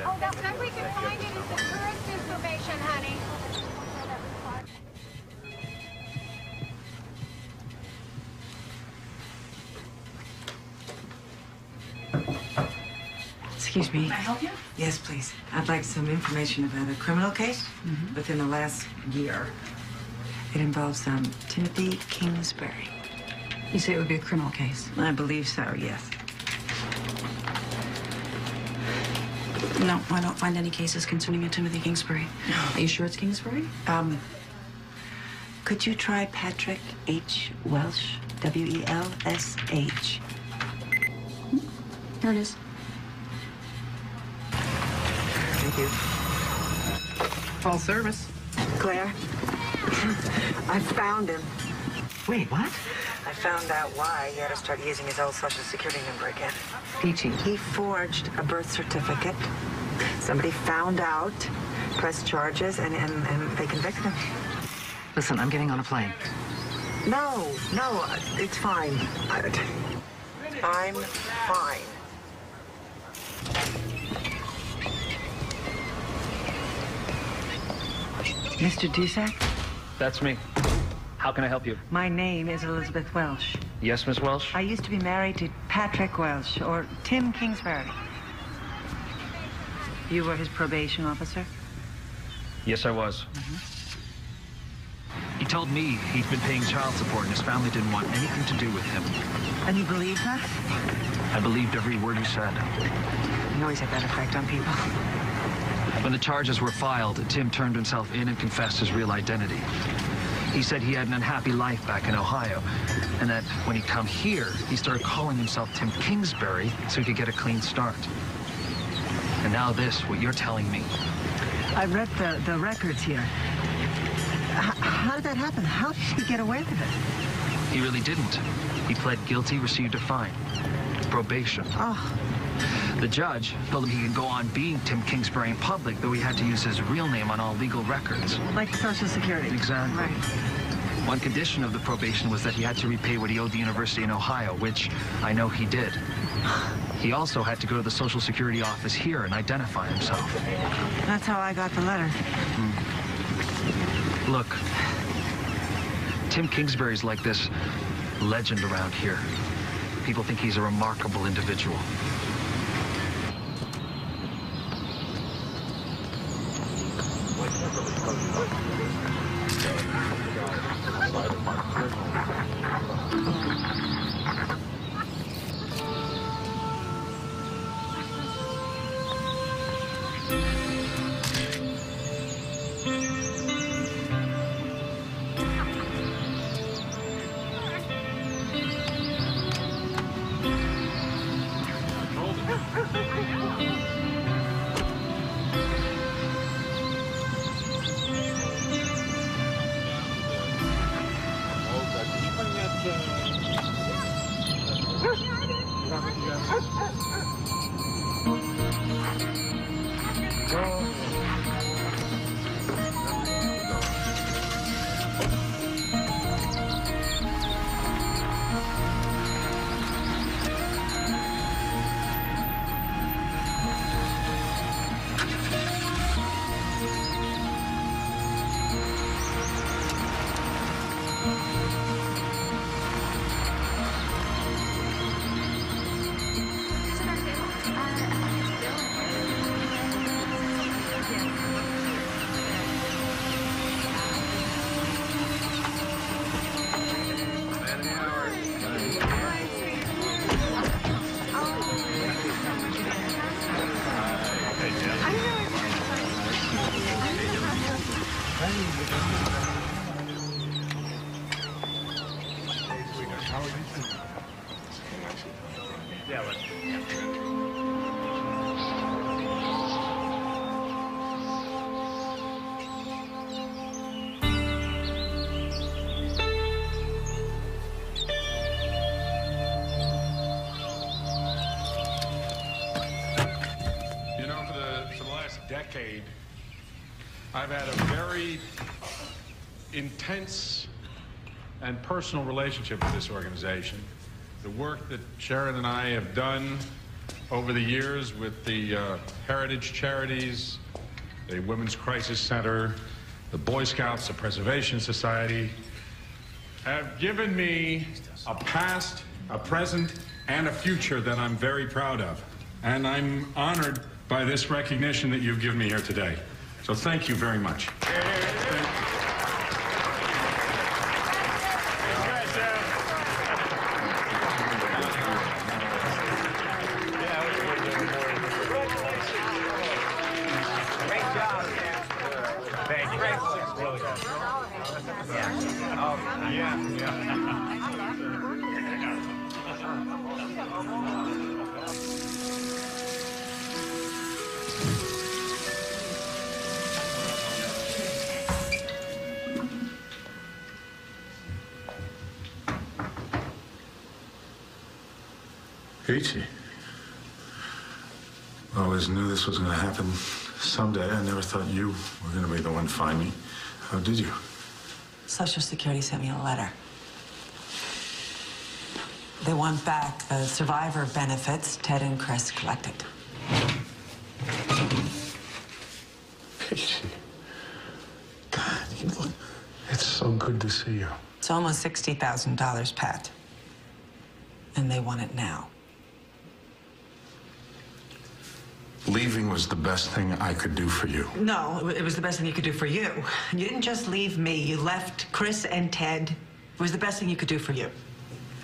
Oh, the best we can find it is the tourist information, honey. Excuse me. Can I help you? Yes, please. I'd like some information about a criminal case within the last year. It involves Timothy Kingsbury. You say it would be a criminal case? I believe so, yes. No, I don't find any cases concerning a Timothy Kingsbury. Are you sure it's Kingsbury? Could you try Patrick H. Welsh? W-E-L-S-H. Here it is. Thank you. Full service. Claire, I found him. Wait, what? I found out why he had to start using his old Social Security number again. Peachy. He forged a birth certificate. Somebody found out, pressed charges, and they convicted him. Listen, I'm getting on a plane. No, it's fine. I'm fine. Mr. Dusak? That's me. How can I help you? My name is Elizabeth Welsh. Yes, Miss Welsh? I used to be married to Patrick Welsh, or Tim Kingsbury. You were his probation officer? Yes, I was. He told me he'd been paying child support and his family didn't want anything to do with him. And you believe that? I believed every word he said. You always have that effect on people. When the charges were filed, Tim turned himself in and confessed his real identity. He said he had an unhappy life back in Ohio, and that when he'd come here, he started calling himself Tim Kingsbury so he could get a clean start. And now this, what you're telling me. I read the records here. How did that happen? How did he get away with it? He really didn't. He pled guilty, received a fine. Probation. Oh. The judge told him he could go on being Tim Kingsbury in public, though he had to use his real name on all legal records. Like Social Security. Exactly. Right. One condition of the probation was that he had to repay what he owed the university in Ohio, which I know he did. He also had to go to the Social Security office here and identify himself. That's how I got the letter. Look, Tim Kingsbury's like this legend around here. People think he's a remarkable individual. Decade, I've had a very intense and personal relationship with this organization. The work that Sharon and I have done over the years with the heritage charities, the Women's Crisis Center, the Boy Scouts, the Preservation Society, have given me a past, a present, and a future that I'm very proud of. And I'm honored by this recognition that you've given me here today. So thank you very much. Peachy. I always knew this was going to happen someday. I never thought you were going to be the one to find me. How did you? Social Security sent me a letter. They want back the survivor benefits Ted and Chris collected. Peachy. God, you look... It's so good to see you. It's almost $60,000, Pat. And they want it now. Leaving was the best thing I could do for you. No, it was the best thing you could do for you. You didn't just leave me. You left Chris and Ted. It was the best thing you could do for you.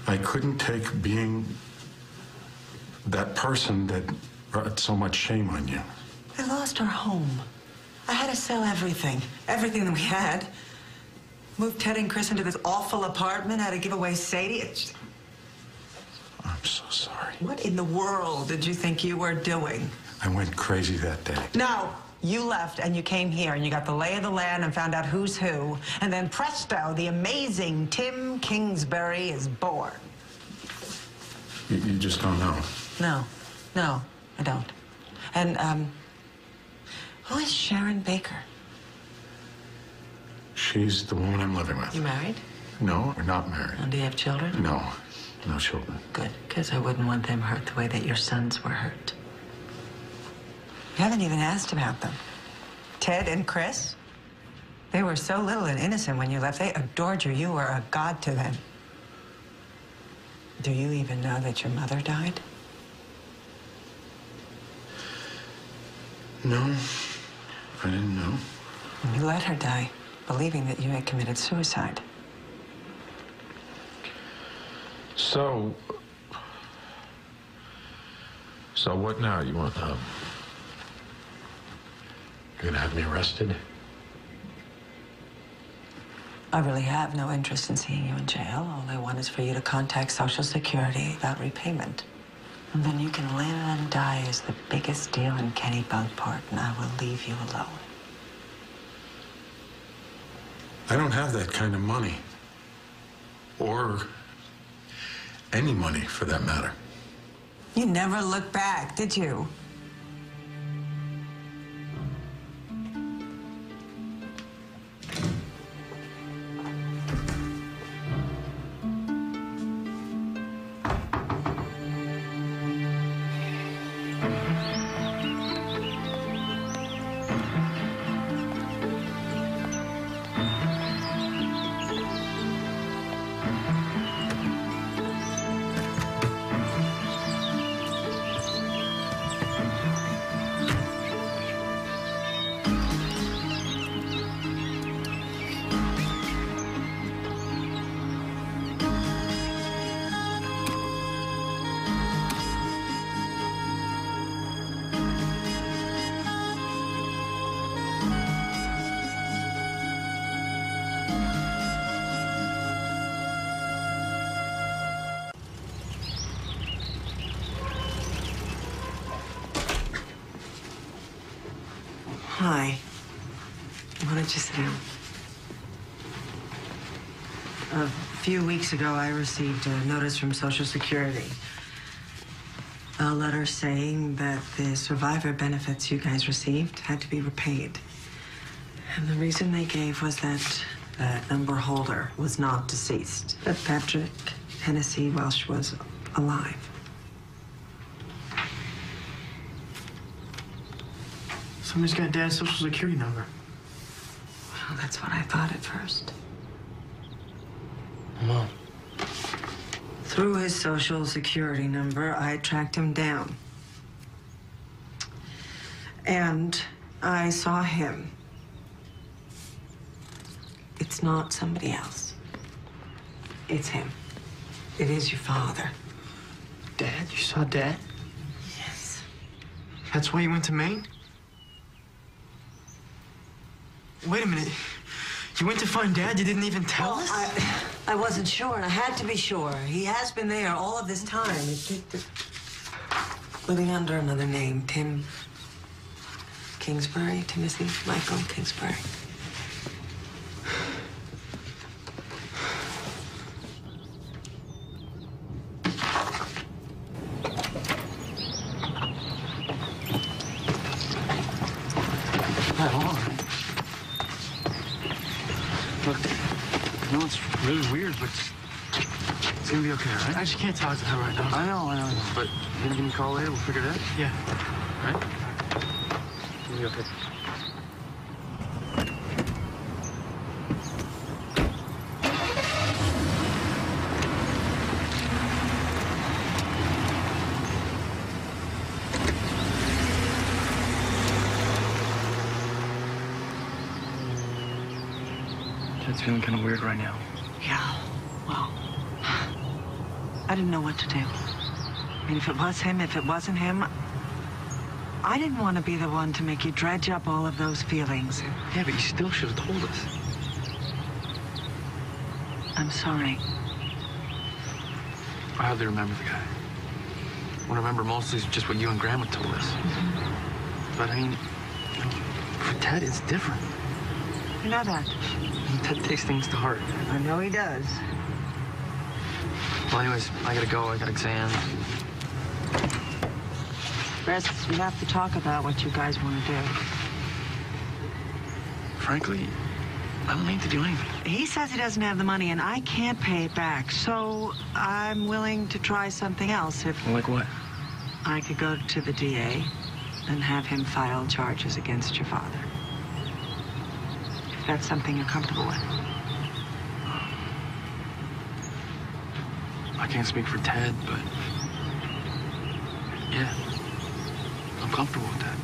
I couldn't take being that person that brought so much shame on you. I lost our home. I had to sell everything. Everything that we had. Moved Ted and Chris into this awful apartment. Had to give away Sadie. I'm so sorry. What in the world did you think you were doing? I went crazy that day. No, you left and you came here and you got the lay of the land and found out who's who. And then presto, the amazing Tim Kingsbury is born. You just don't know. No, I don't. And, who is Sharon Baker? She's the woman I'm living with. You married? No, we're not married. And do you have children? No, no children. Good, because I wouldn't want them hurt the way that your sons were hurt. You haven't even asked about them. Ted and Chris? They were so little and innocent when you left. They adored you. You were a god to them. Do you even know that your mother died? No, I didn't know. You let her die, believing that you had committed suicide. So what now? You want, you're gonna have me arrested? I really have no interest in seeing you in jail. All I want is for you to contact Social Security about repayment. And then you can live and die as the biggest deal in Kennebunkport, and I will leave you alone. I don't have that kind of money. Or any money, for that matter. You never looked back, did you? Hi. Why don't you sit down? A few weeks ago, I received a notice from Social Security. A letter saying that the survivor benefits you guys received had to be repaid. And the reason they gave was that the number holder was not deceased, that Patrick Hennessy Welsh was alive. Somebody's got Dad's Social Security number. Well, that's what I thought at first. Mom. Through his Social Security number, I tracked him down. And I saw him. It's not somebody else. It's him. It is your father. Dad? You saw Dad? Yes. That's why you went to Maine? Wait a minute. You went to find Dad? You didn't even tell us? I wasn't sure, and I had to be sure. He has been there all of this time. Living under another name, Tim Kingsbury, Timothy Michael Kingsbury. Really weird, but it's gonna be okay, all right? I just can't talk to her right now. I know. But you gonna give me a call later? We'll figure it out? Yeah. All right? It'll be okay. Ted's feeling kind of weird right now. Yeah, well, I didn't know what to do. I mean, if it was him, if it wasn't him, I didn't want to be the one to make you dredge up all of those feelings. Yeah, but you still should have told us. I'm sorry. I hardly remember the guy. What I remember mostly is just what you and Grandma told us. But I mean, for Ted, it's different. You know that? Ted takes things to heart. I know he does. Well, anyways, I gotta go. I got exams. Chris, we have to talk about what you guys want to do. Frankly, I don't need to do anything. He says he doesn't have the money, and I can't pay it back. So I'm willing to try something else. If Like what? I could go to the DA and have him file charges against your father. If that's something you're comfortable with. I can't speak for Ted, but yeah, I'm comfortable with that.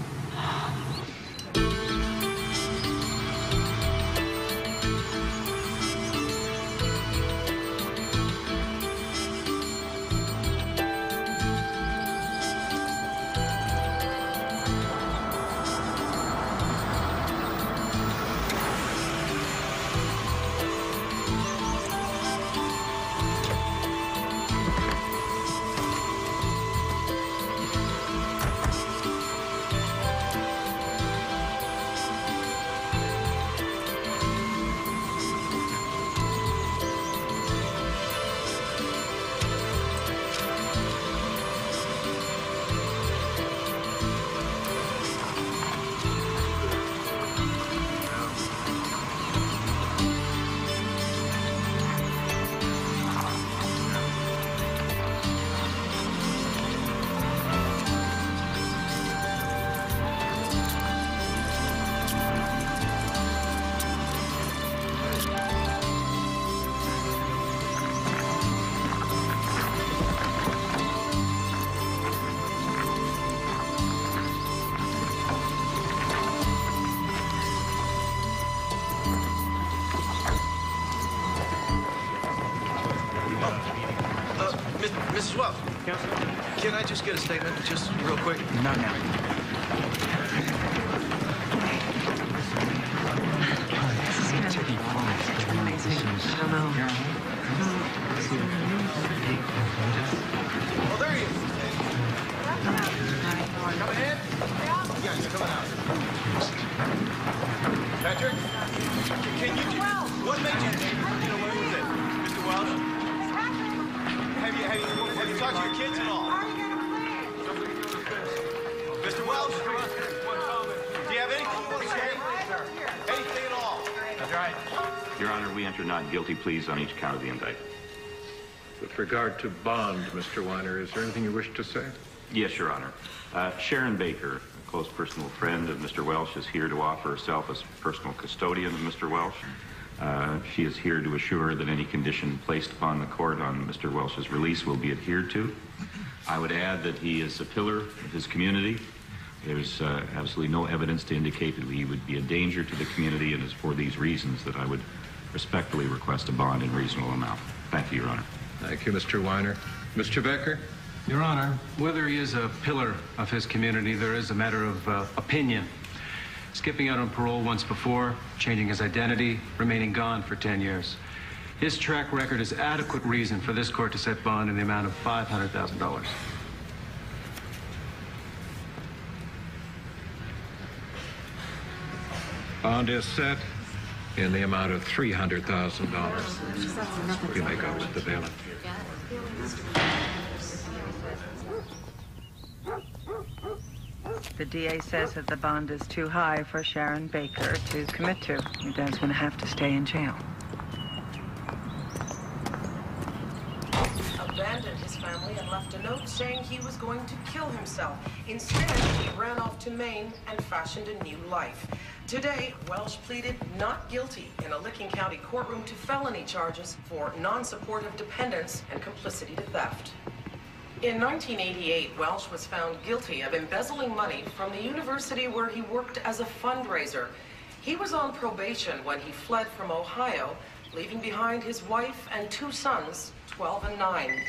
Mrs. Wells, can I just get a statement, just real quick? Not now. This is going to be amazing. I don't know. Oh, there he is. Coming in? Yeah, he's coming out. Patrick? Can you... What made you... what is it? Mr. Wells? Have you talked to your kids at all? Mr. Wells? Do you have anything you want to say? Anything at all? That's right. Your Honor, we enter not guilty pleas on each count of the indictment. With regard to bond, Mr. Weiner, is there anything you wish to say? Yes, Your Honor. Sharon Baker, a close personal friend of Mr. Welsh, is here to offer herself as personal custodian of Mr. Welsh. She is here to assure that any condition placed upon the court on Mr. Welsh's release will be adhered to. I would add that he is a pillar of his community, There's absolutely no evidence to indicate that he would be a danger to the community, and it's for these reasons that I would respectfully request a bond in reasonable amount. Thank you, Your Honor. Thank you, Mr. Weiner. Mr. Becker? Your Honor, whether he is a pillar of his community, there is a matter of opinion. Skipping out on parole once before, changing his identity, remaining gone for 10 years. His track record is adequate reason for this court to set bond in the amount of $500,000. Bond is set in the amount of $300,000. You may go with the bailiff. The DA says that the bond is too high for Sharon Baker to commit to. Your dad's going to have to stay in jail. Abandoned his family and left a note saying he was going to kill himself. Instead, he ran off to Maine and fashioned a new life. Today, Welsh pleaded not guilty in a Licking County courtroom to felony charges for non-supportive dependence and complicity to theft. In 1988, Welsh was found guilty of embezzling money from the university where he worked as a fundraiser. He was on probation when he fled from Ohio, leaving behind his wife and 2 sons, 12 and 9.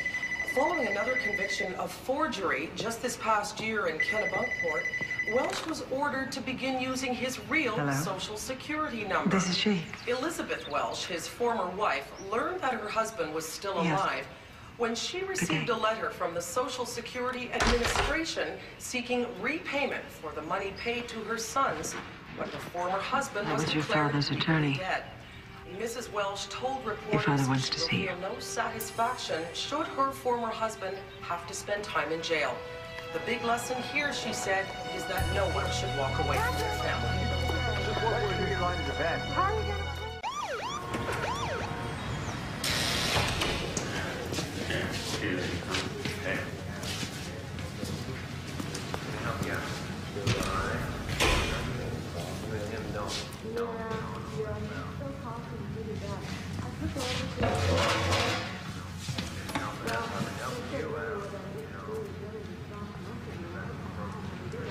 Following another conviction of forgery just this past year in Kennebunkport, Welsh was ordered to begin using his real Social Security number. This is she. Elizabeth Welsh, his former wife, learned that her husband was still alive when she received a letter from the Social Security Administration seeking repayment for the money paid to her sons when her former husband was your declared father's attorney? dead. Mrs. Welsh told Your reporters father wants to she'll see you. feel no satisfaction should her former husband have to spend time in jail. The big lesson here, she said, is that no one should walk away from their family. Just walk over here, line in the back.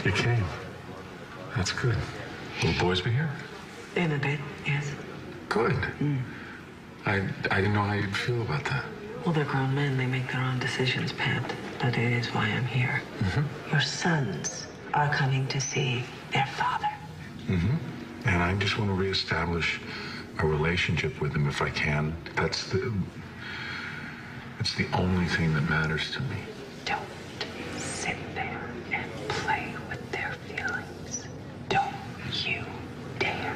You came. That's good. Will the boys be here? In a bit, yes. Good. I didn't know how you'd feel about that. Well, they're grown men. They make their own decisions, Pat. But it is why I'm here. Your sons are coming to see their father. And I just want to reestablish a relationship with them if I can. That's the only thing that matters to me. Don't sit there and play with their feelings. Don't you dare.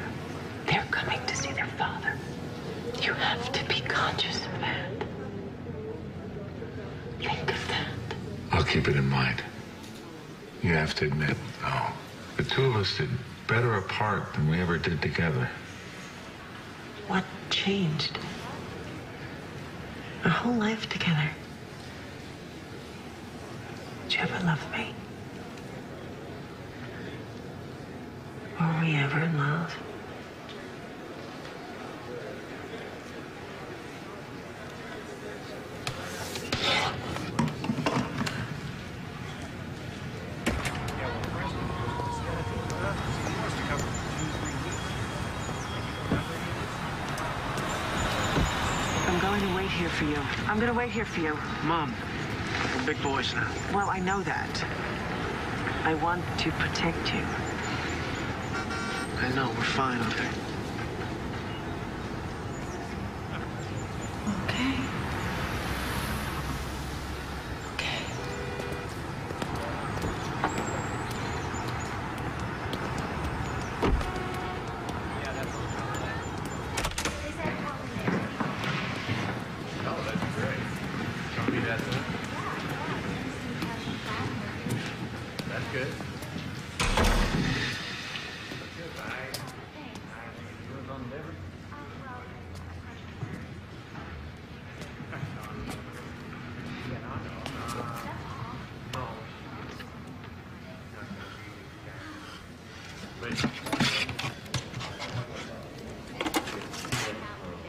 They're coming to see their father. You have to be conscious of that. Think of that. I'll keep it in mind. You have to admit, though, the two of us did better apart than we ever did together. What changed? Our whole life together. Did you ever love me? Were we ever in love? Here for you. I'm gonna wait here for you. Mom, we're big boys now. Well, I know that. I want to protect you. I know, we're fine, okay? Okay. Okay.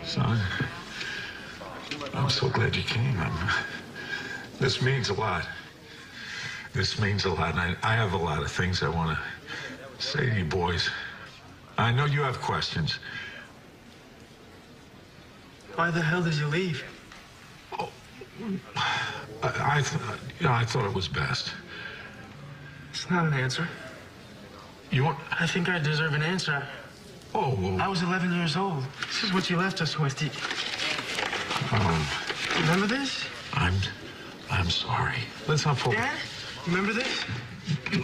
Son, I'm so glad you came. This means a lot. This means a lot, and I have a lot of things I want to say to you boys. I know you have questions. Why the hell did you leave? Oh, I thought it was best. It's not an answer. You want? I think I deserve an answer. Oh, well. I was 11 years old. This is what you left us with. Remember this? I'm sorry. Let's not pull. Dad, remember this?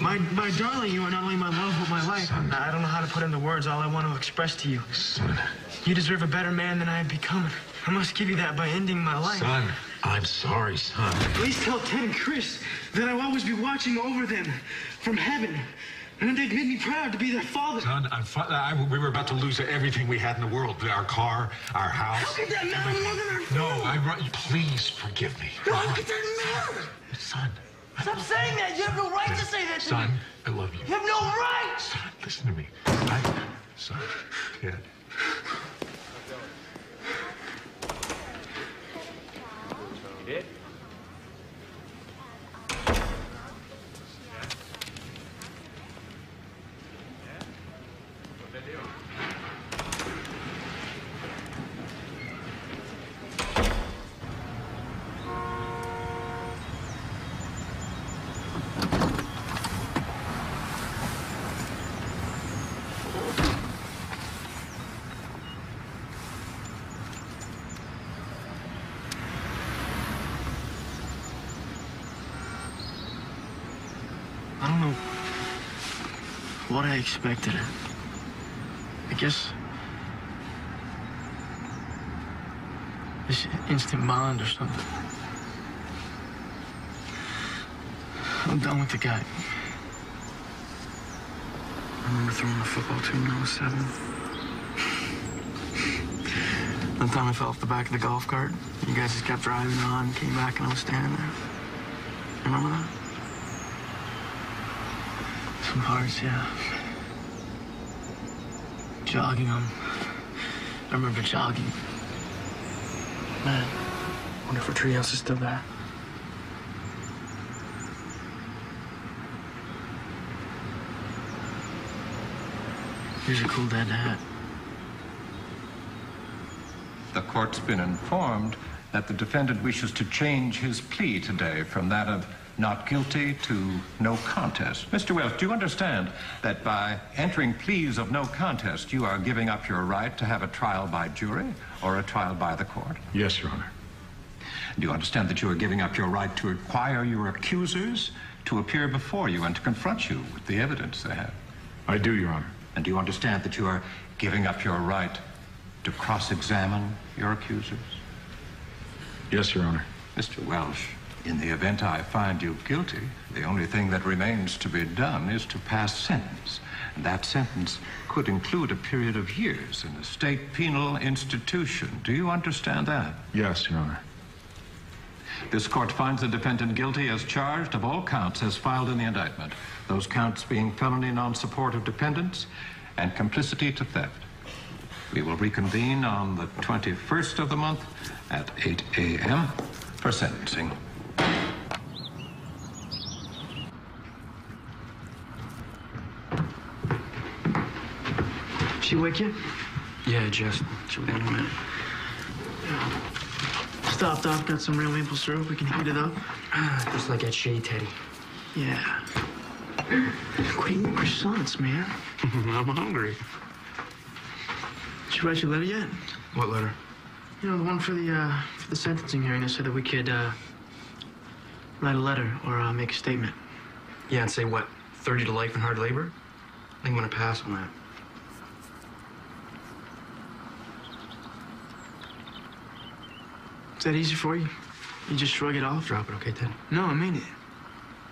My darling, you are not only my love, but my life. Son. I don't know how to put into words all I want to express to you. Son. You deserve a better man than I have become. I must give you that by ending my life. Son, I'm sorry, son. Please tell Ted and Chris that I will always be watching over them from heaven. And that they've made me proud to be their father. Son, we were about to lose everything we had in the world. Our car, our house. How could that matter more than our... No, please forgive me. No, how could that matter? Son. Stop saying that. You have no right to say that to me. Son, I love you. You have no right. Son, listen to me. Son, Ted. You did? I don't know what I expected. I guess this instant bond or something. I'm done with the guy. I remember throwing a football to him when I was 7. One time I fell off the back of the golf cart. You guys just kept driving on, came back, and I was standing there. Remember that? Some parts, yeah. Jogging them. I remember jogging. Man, wonder if our treehouse is still there. Here's a cool dad to have. The court's been informed that the defendant wishes to change his plea today from that of not guilty to no contest. Mr. Welch, do you understand that by entering pleas of no contest, you are giving up your right to have a trial by jury or a trial by the court? Yes, Your Honor. Do you understand that you are giving up your right to require your accusers to appear before you and to confront you with the evidence they have? I do, Your Honor. And do you understand that you are giving up your right to cross-examine your accusers? Yes, Your Honor. Mr. Welch, in the event I find you guilty, the only thing that remains to be done is to pass sentence. And that sentence could include a period of years in a state penal institution. Do you understand that? Yes, Your Honor. This court finds the defendant guilty as charged of all counts as filed in the indictment. Those counts being felony non-support of dependents and complicity to theft. We will reconvene on the 21st of the month at 8 a.m. for sentencing. She wake you? Yeah, just. She'll be in a minute. Stopped off, got some real maple syrup. We can heat it up. Just like that shade, Teddy. Yeah. Quit eating croissants, man. I'm hungry. Did you write your letter yet? What letter? You know, the one for the sentencing hearing. I said that we could write a letter or make a statement. Yeah, and say what? 30 to life and hard labor? I think I'm gonna pass on that. Is that easy for you? You just shrug it off? Drop it, okay, Ted? No, I mean it.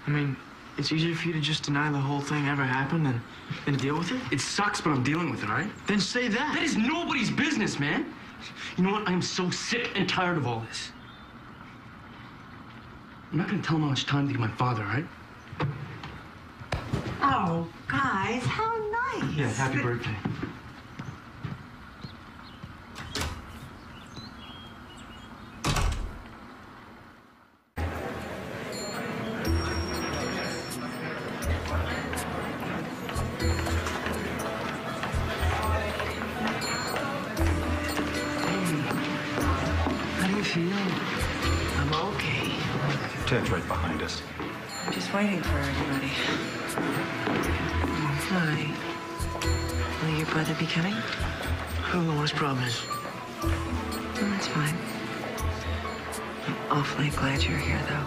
I mean, it's easier for you to just deny the whole thing ever happened than to deal with it? It sucks, but I'm dealing with it, all right? Then say that. That is nobody's business, man. You know what? I am so sick and tired of all this. I'm not gonna tell him how much time to give my father, all right? Oh, guys, how nice. Yeah, happy birthday. How do you feel? I'm okay. Ted's right behind us. I'm just waiting for everybody. Hi. Will your brother be coming? I don't know what his problem is. Oh, that's fine. I'm awfully glad you're here, though.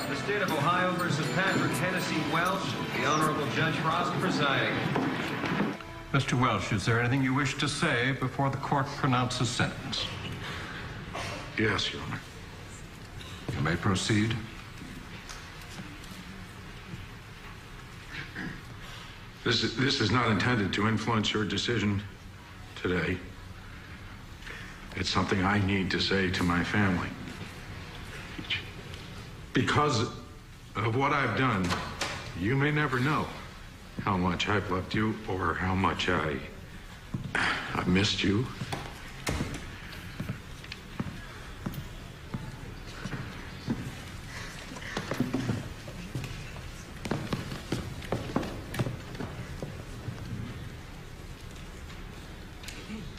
The state of Ohio versus Patrick Hennessy Welsh, the Honorable Judge Frost presiding. Mr. Welsh, is there anything you wish to say before the court pronounces sentence? Yes, Your Honor. You may proceed. This is not intended to influence your decision today. It's something I need to say to my family. Because of what I've done, you may never know how much I've loved you or how much I've missed you.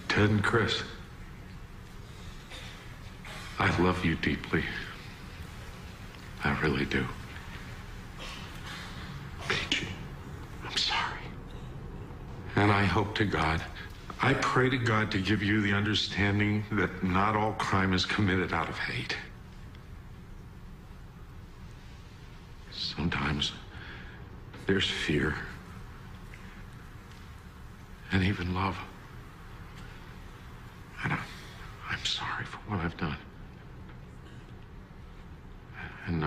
Ted and Chris, I love you deeply. I really do. Peachy, I'm sorry. And I hope to God, I pray to God to give you the understanding that not all crime is committed out of hate. Sometimes there's fear and even love. And I'm sorry for what I've done. And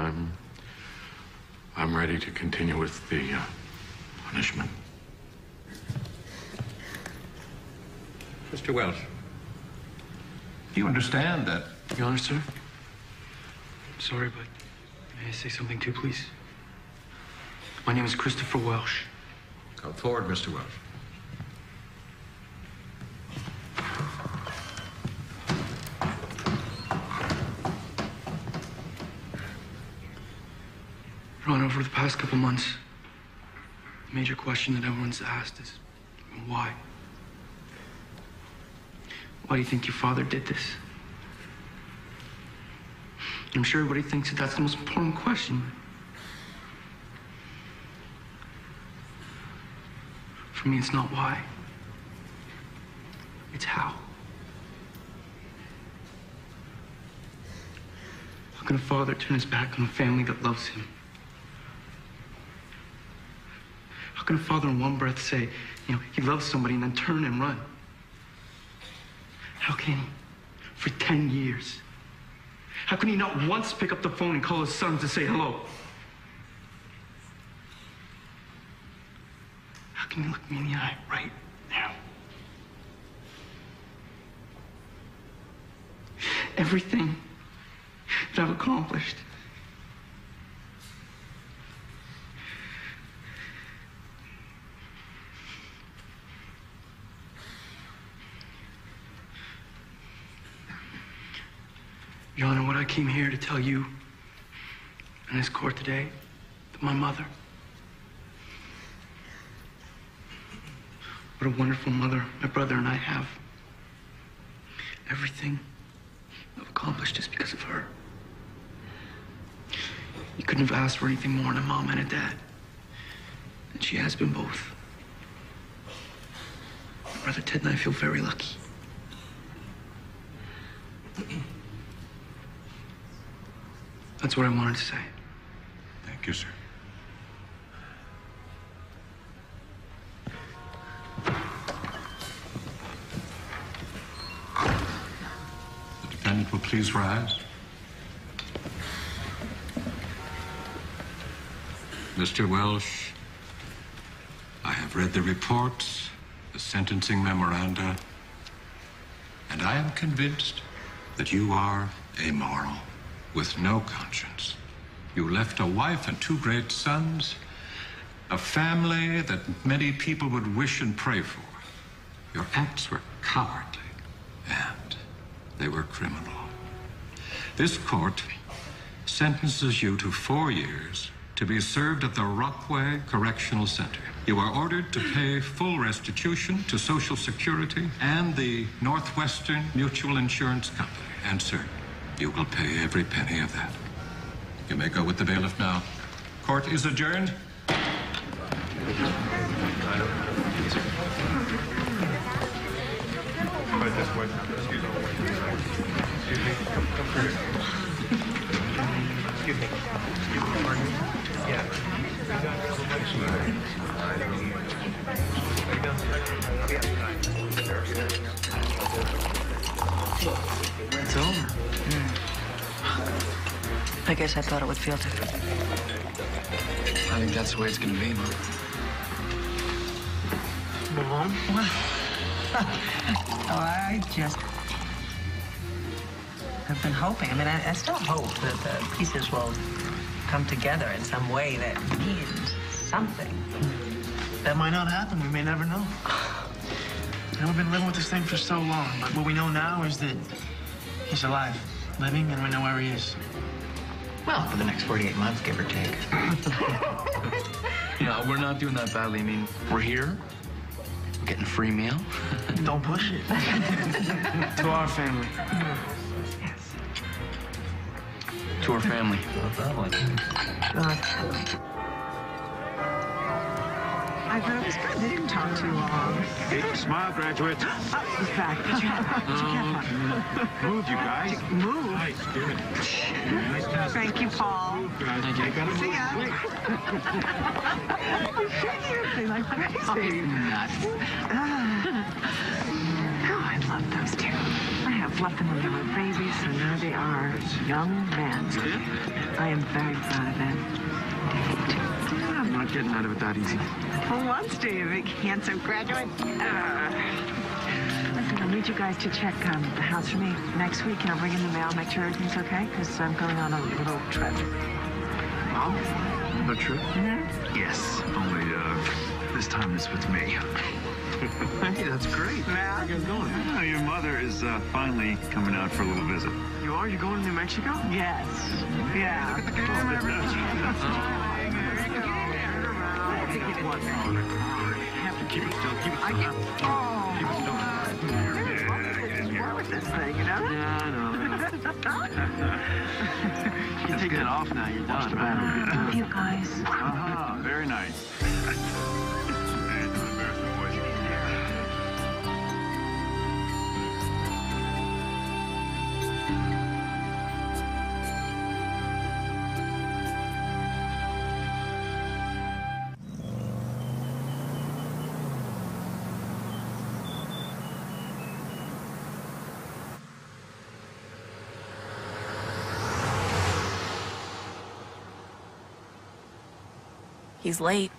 I'm ready to continue with the punishment. Mr. Welsh, do you understand that? Your Honor, sir. Sorry, but may I say something too, please? My name is Christopher Welsh. Come forward, Mr. Welsh. Your Honor, over the past couple months, the major question that everyone's asked is, why? Why do you think your father did this? I'm sure everybody thinks that that's the most important question. For me, it's not why. It's how. How can a father turn his back on a family that loves him? How can a father in one breath say, he loves somebody and then turn and run? How can he? For 10 years. How can he not once pick up the phone and call his son to say hello? How can he look me in the eye right now? Everything that I've accomplished, Your Honor, what I came here to tell you in this court today, that my mother, what a wonderful mother my brother and I have. Everything I've accomplished is because of her. You couldn't have asked for anything more than a mom and a dad. And she has been both. My brother Ted and I feel very lucky. That's what I wanted to say. Thank you, sir. The defendant will please rise. Mr. Welsh, I have read the reports, the sentencing memoranda, and I am convinced that you are amoral, with no conscience. You left a wife and 2 great sons, a family that many people would wish and pray for. Your acts were cowardly, and they were criminal. This court sentences you to 4 years, to be served at the Rockaway Correctional Center. You are ordered to pay full restitution to Social Security and the Northwestern Mutual Insurance Company. And, sir, you will pay every penny of that. You may go with the bailiff now. Court is adjourned. Right this way. Excuse me. Come through. Excuse me. Pardon me? Yeah. It's over. I guess I thought it would feel different. I think that's the way it's gonna be, Mom. Mom? Oh, I just have been hoping. I mean, I still hope that the pieces will come together in some way that means something. That might not happen. We may never know. And we've been living with this thing for so long, but what we know now is that he's alive, living, and we know where he is. Well, for the next 48 months, give or take. Yeah, we're not doing that badly. I mean, we're here. We're getting a free meal. Don't push it. To our family. Yes. To our family. I thought it was good. They didn't talk too long. Hey, smile, graduates. Oh, he's back. Put your cap on. Move, you guys. Move. Nice, good. Nice task. Thank you, Paul. Move, guys. Thank you. See ya. You're shaking like crazy. Nuts. Oh, I love those two. I have loved them when they were babies, and now they are young men. I am very proud of them. I'm not getting out of it that easy. For once, do you big handsome graduate? Listen, I'll need you guys to check the house for me next week, and I'll bring in the mail, make sure everything's okay, because I'm going on a little trip. Mom? A trip? Mm-hmm. Yes, only this time it's with me. Hey, that's great. Where are you guys going? Your mother is finally coming out for a little visit. You are? You're going to New Mexico? Yes. Yeah. Look at the camera. Keep it still. Keep it still. Keep it still. What's with this thing, you know? Yeah, I know. You take that off now. You're done. Love you guys. Aha, very nice. He's late.